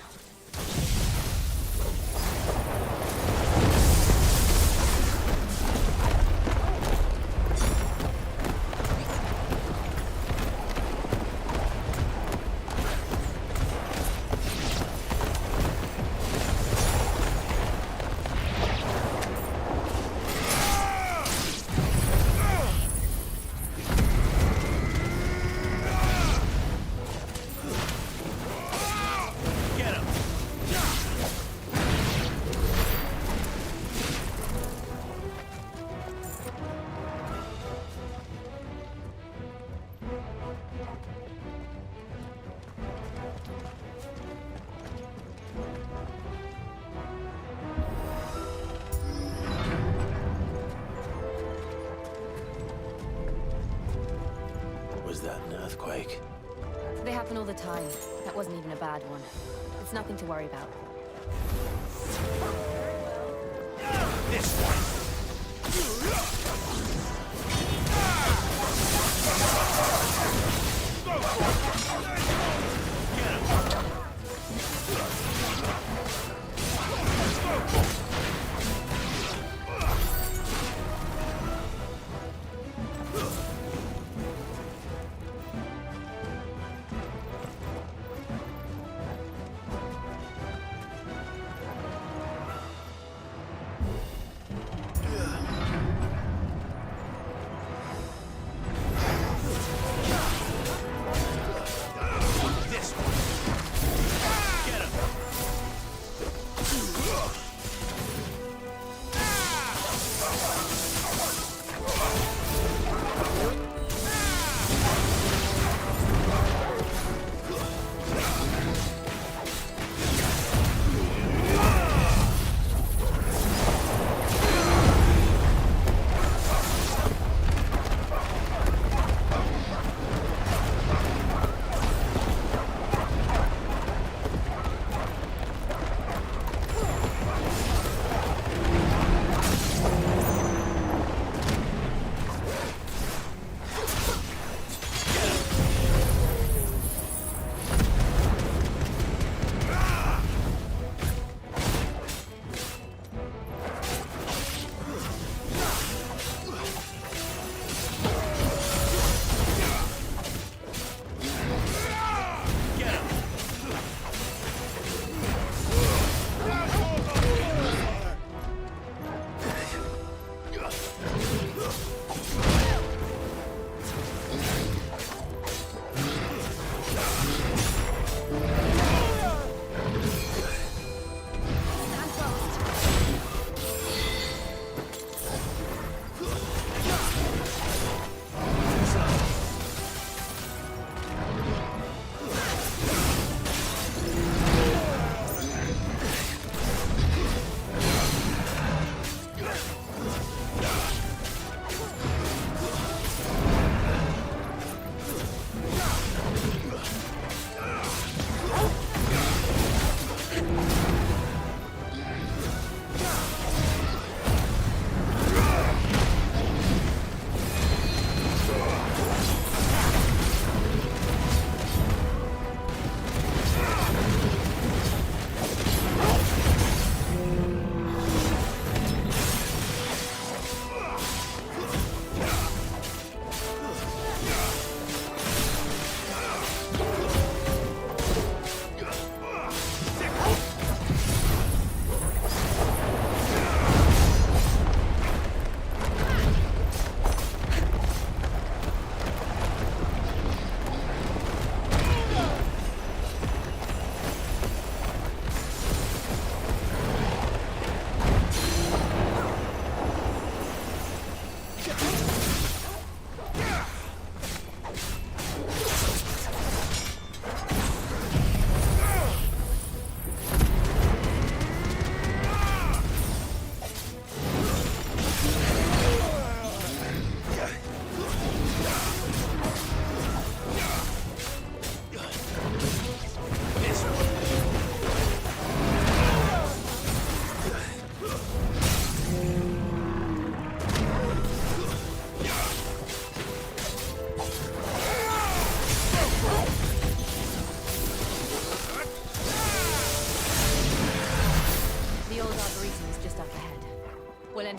Was that an earthquake? They happen all the time. That wasn't even a bad one. It's nothing to worry about. This one!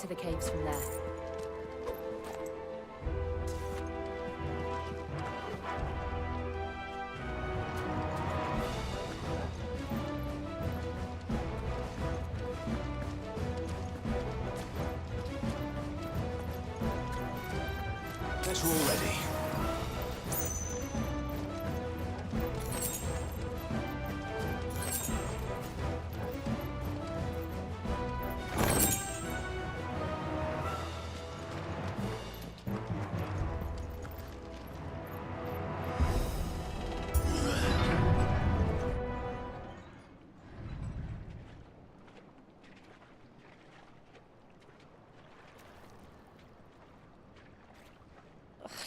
into the caves from there. Guess we're all ready.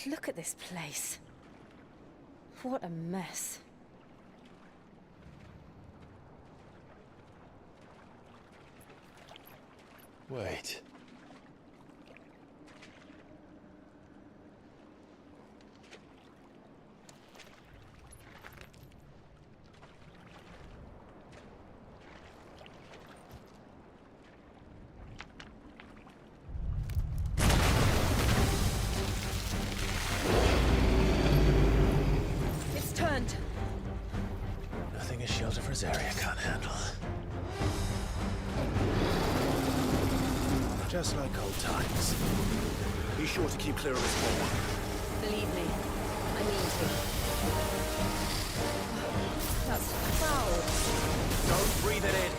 Look at this place. What a mess. Wait. It's turned. Nothing a shelter for his area can't handle. Just like old times. Be sure to keep clear of his wall. Believe me, I mean to. That's foul. Don't breathe it in.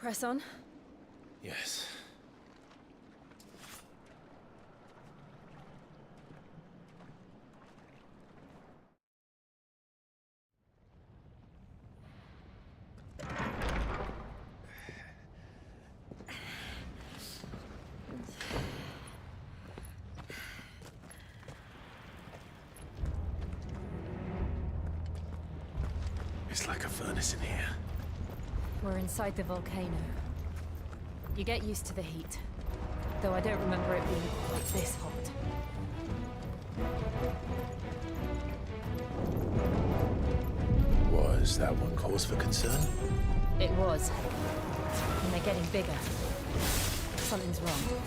Press on. Yes. It's like a furnace in here. We're inside the volcano. You get used to the heat, though I don't remember it being quite this hot. Was that one cause for concern? It was. And they're getting bigger. Something's wrong.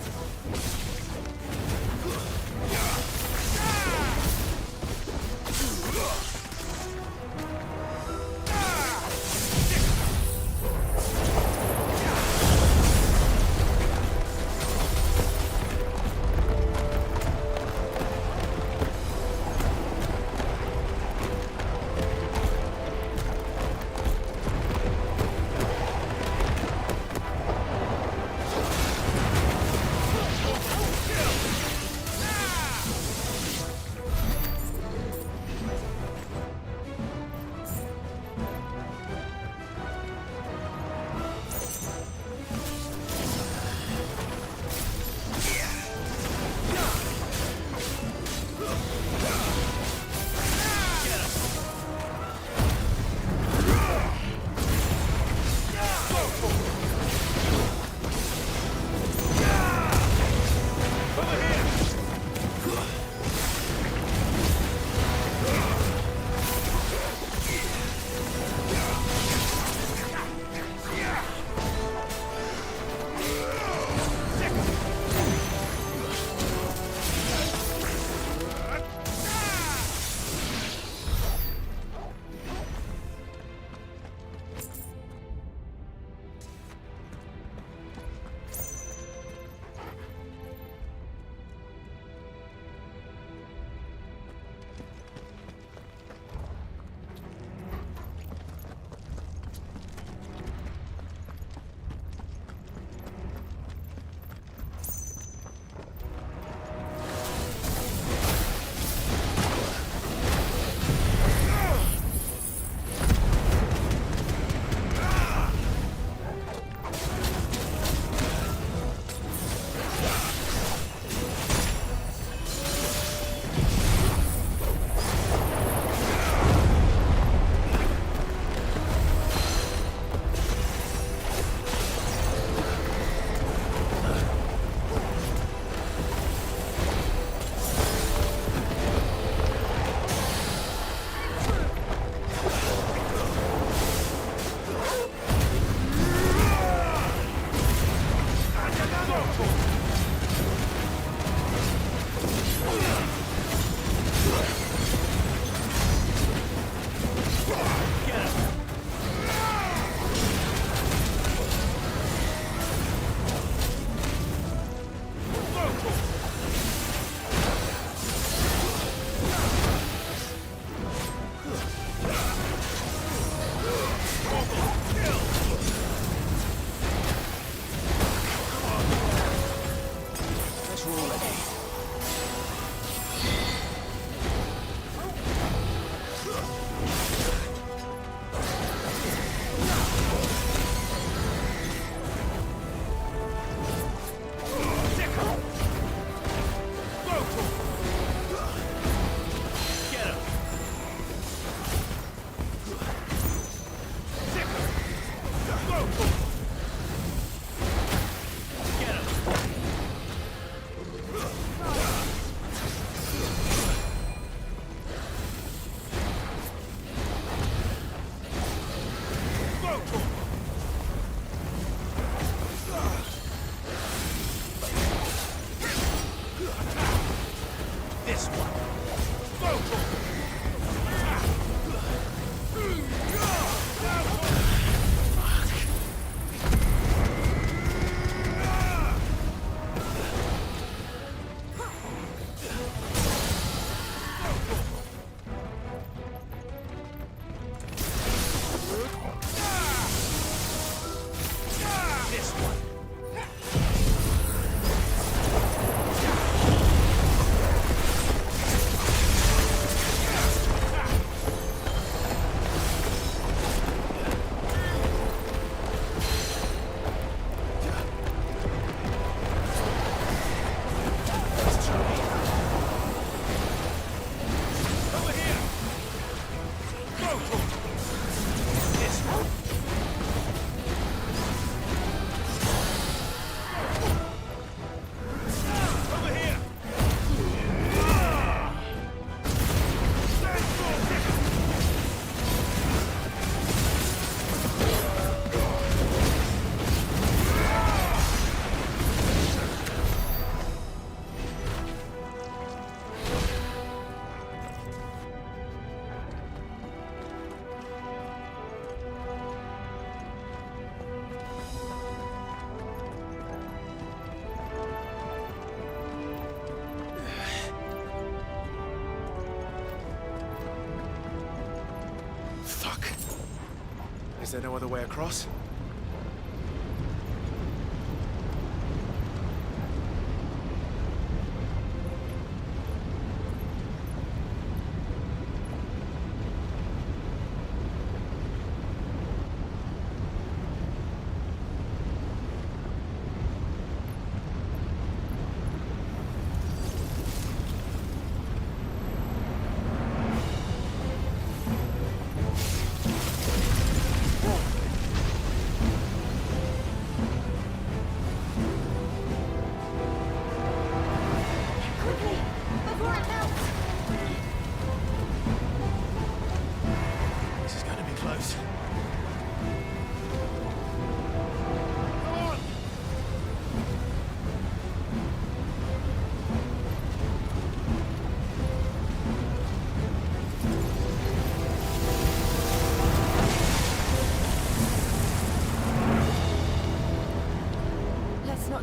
Is there no other way across?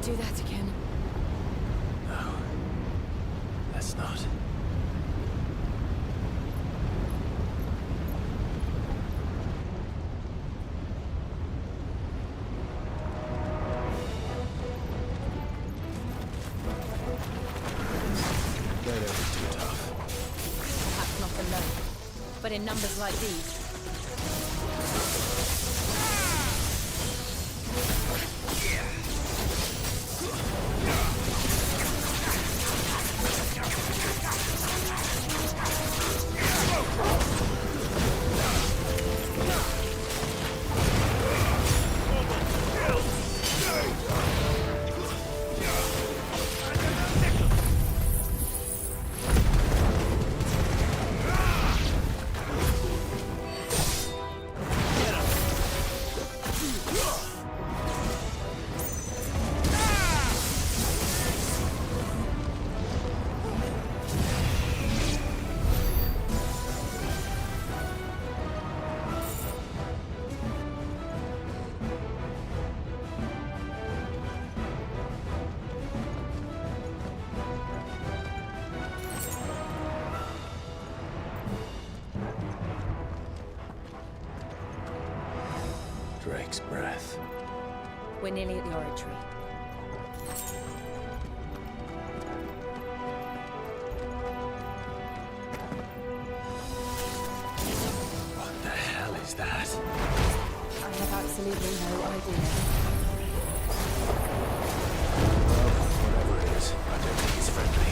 Do that again. No. Let's not. They don't be too tough. Perhaps not alone, but in numbers like these. Drake's breath. We're nearly at the oratory. What the hell is that? I have absolutely no idea. Whatever it is, I don't think it's friendly.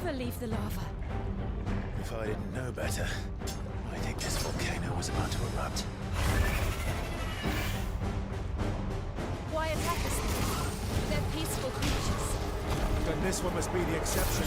never leave the lava. If I didn't know better, I think this volcano was about to erupt. Why attack us then? They're peaceful creatures. Then this one must be the exception.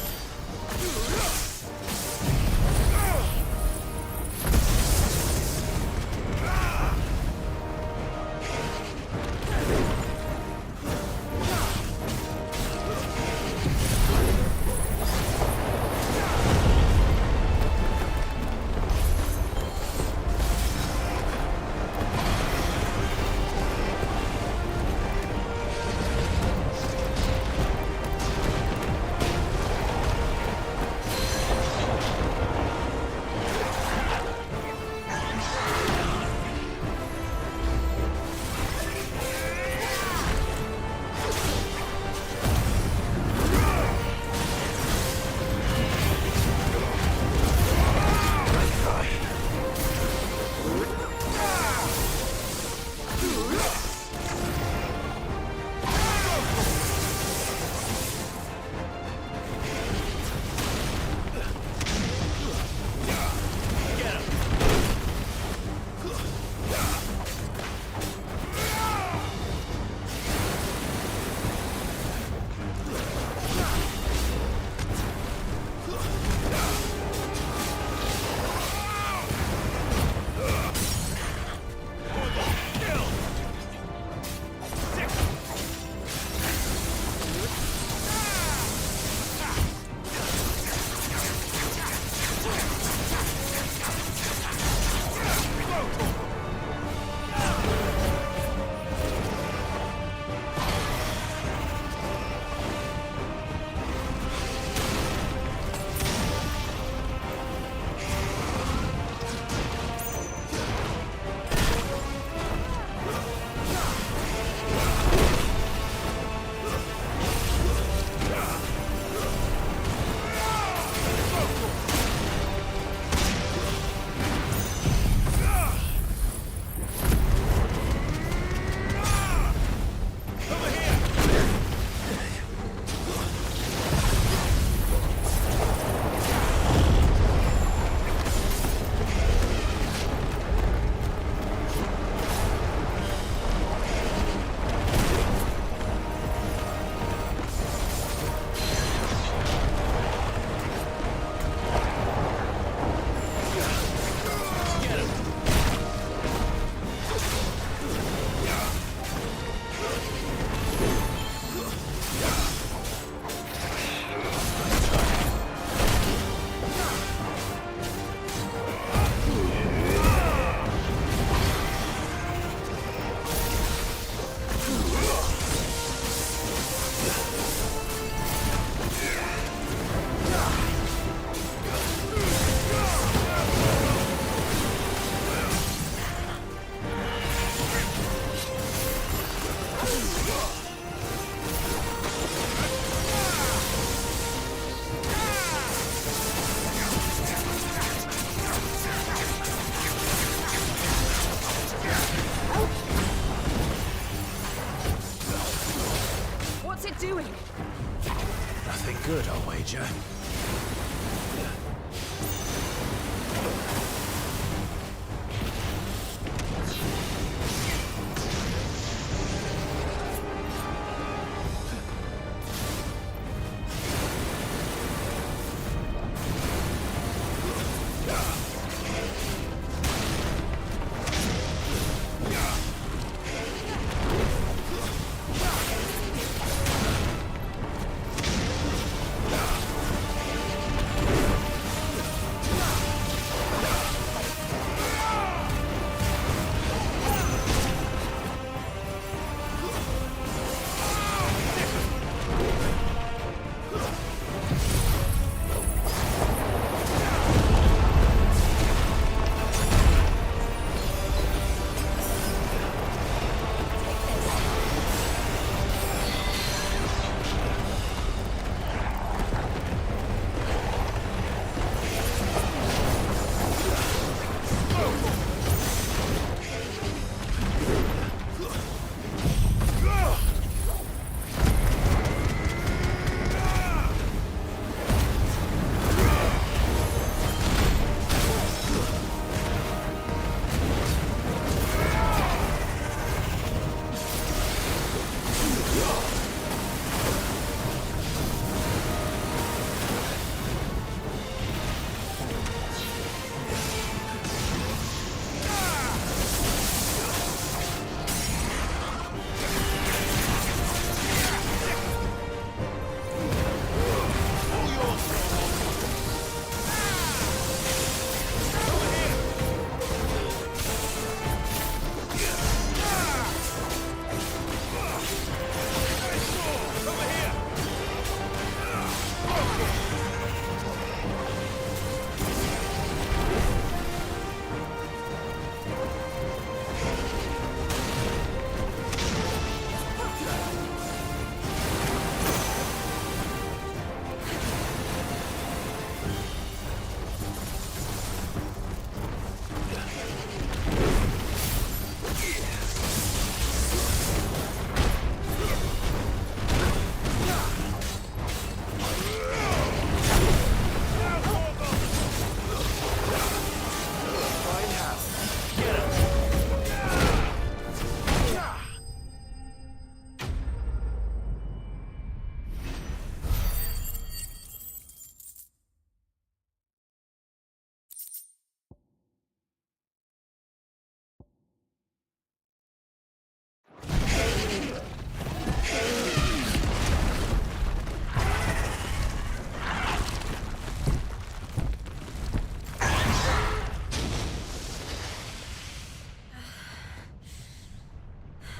good, I'll wager.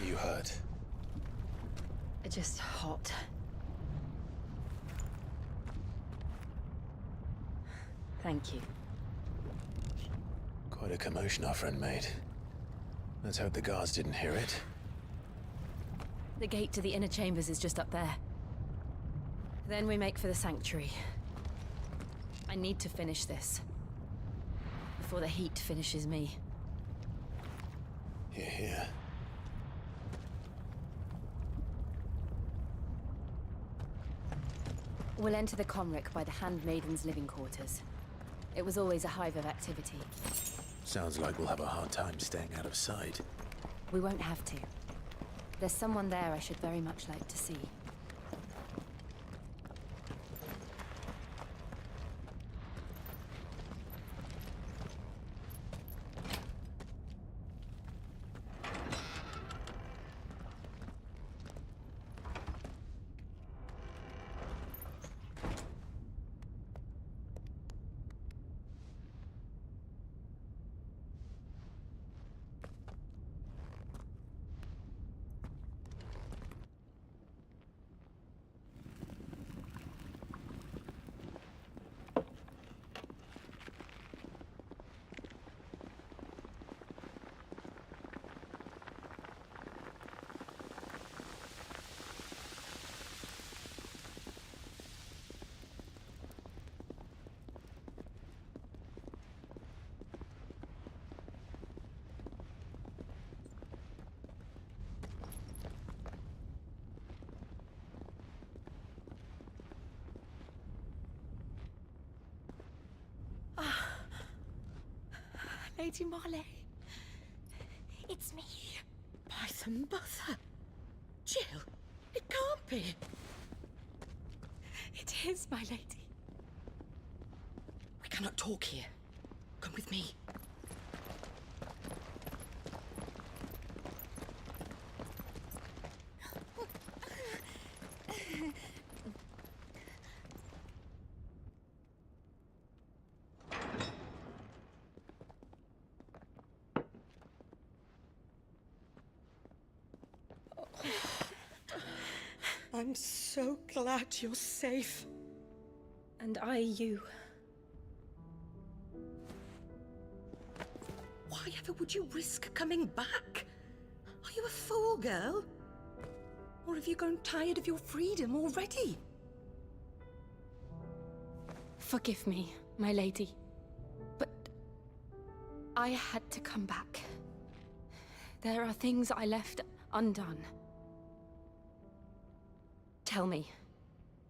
You hurt. Just hot. Thank you. Quite a commotion our friend made. Let's hope the guards didn't hear it. The gate to the inner chambers is just up there. Then we make for the sanctuary. I need to finish this. Before the heat finishes me. Hear, hear. We'll enter the Comric by the Handmaiden's living quarters. It was always a hive of activity. Sounds like we'll have a hard time staying out of sight. We won't have to. There's someone there I should very much like to see. Lady Marley. It's me. By the mother. Jill, it can't be. It is, my lady. We cannot talk here. Come with me. I'm so glad you're safe. And you. Why ever would you risk coming back? Are you a fool, girl? Or have you grown tired of your freedom already? Forgive me, my lady. But I had to come back. There are things I left undone. Tell me,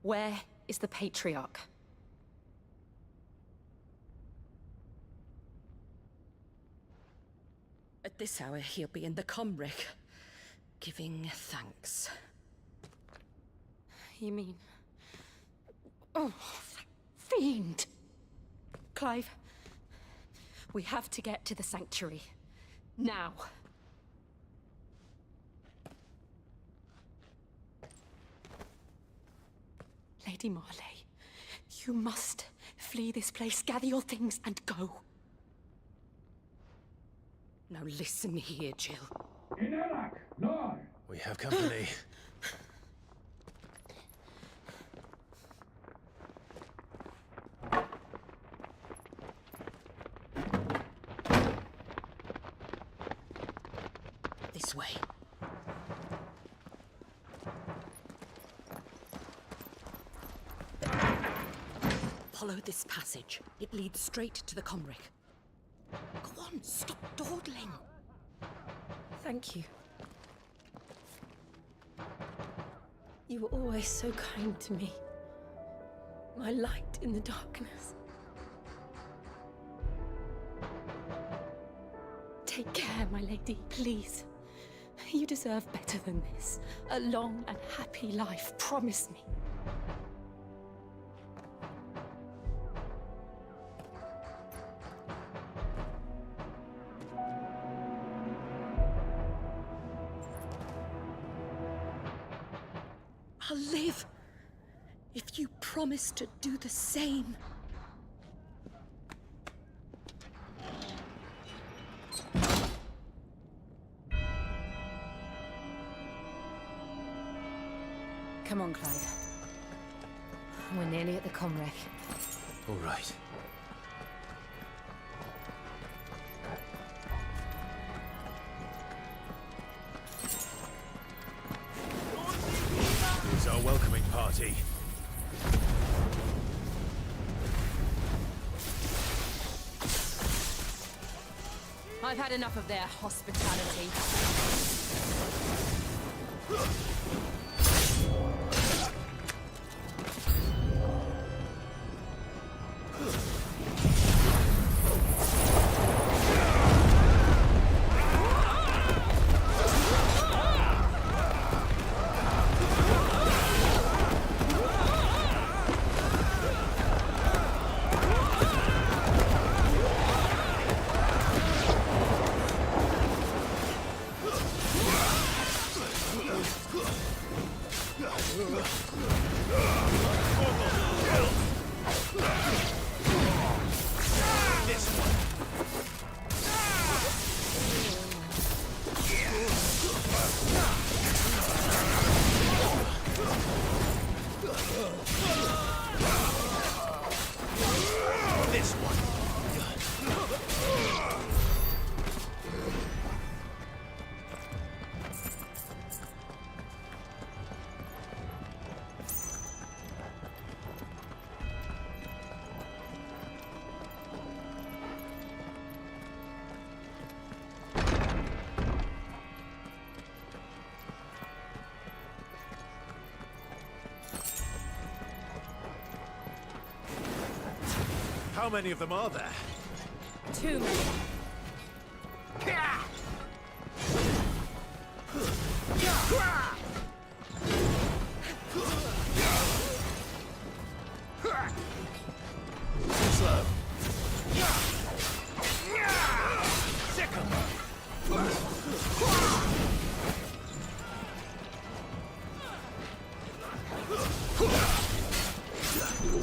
where is the Patriarch? At this hour, he'll be in the Comric, giving thanks. You mean... Oh, fiend! Clive, we have to get to the sanctuary. Now. Lady Marley, you must flee this place, gather your things, and go. Now listen here, Jill. We have company. This way. Follow this passage. It leads straight to the comric. Go on, stop dawdling. Thank you. You were always so kind to me. My light in the darkness. Take care, my lady, please. You deserve better than this. A long and happy life, promise me. I'll live if you promise to do the same. Come on, Clive. We're nearly at the comrec. All right. Here's our welcoming party. I've had enough of their hospitality. How many of them are there? Too many. Slow.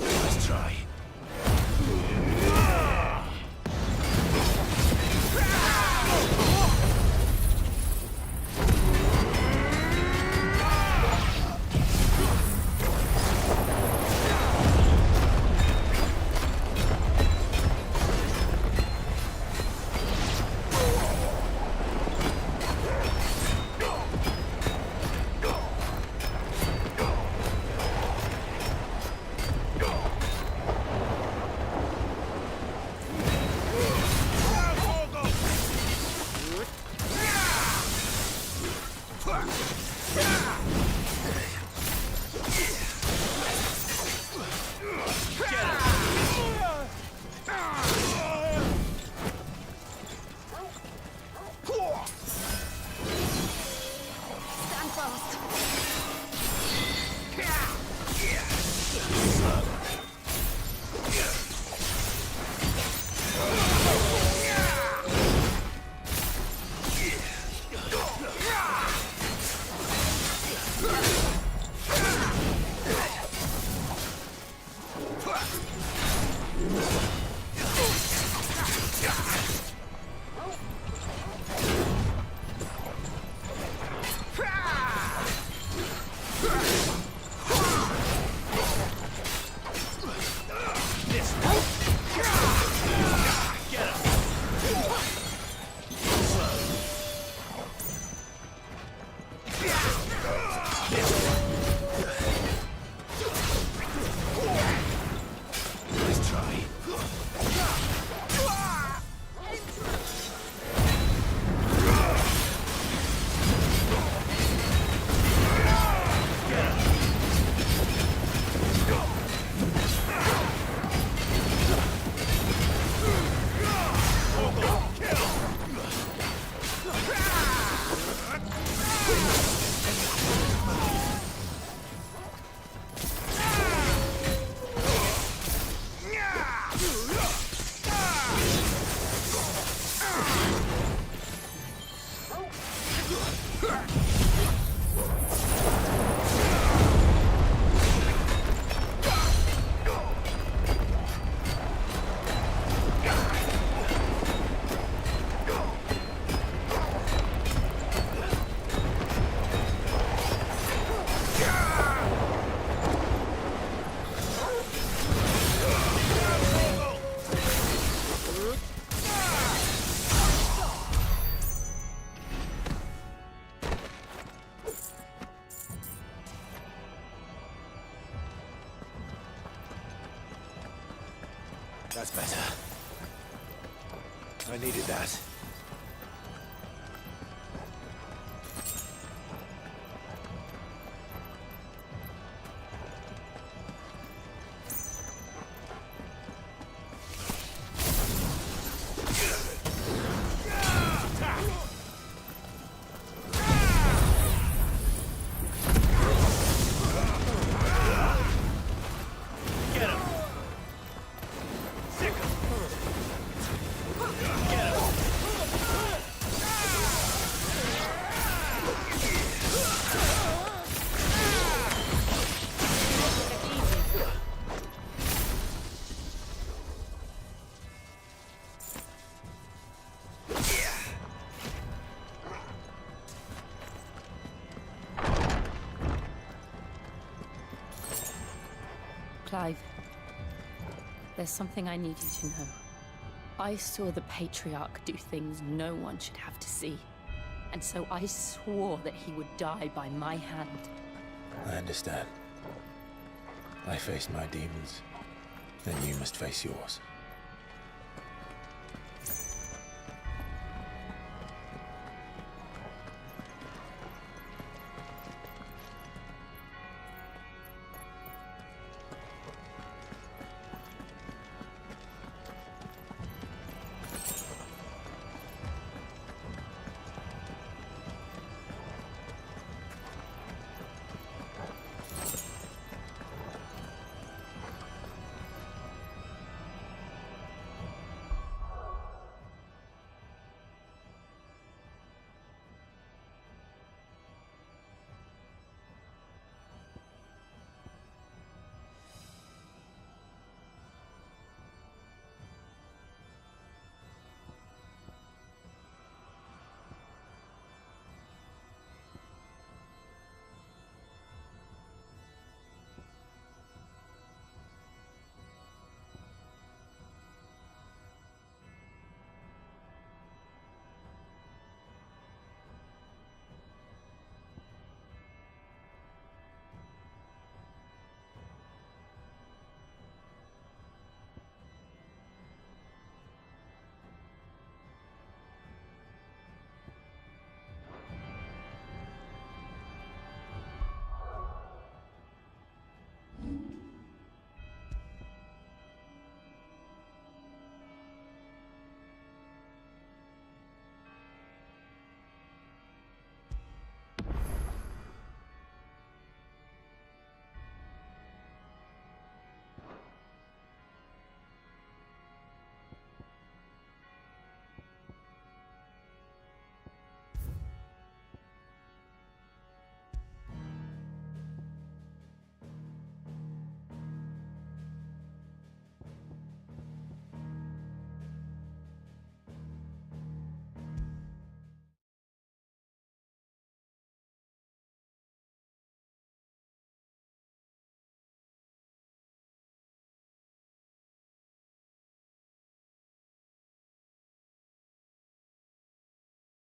Let's try. That's better. I needed that. Clive, there's something I need you to know. I saw the Patriarch do things no one should have to see. And so I swore that he would die by my hand. I understand. I faced my demons. Then you must face yours.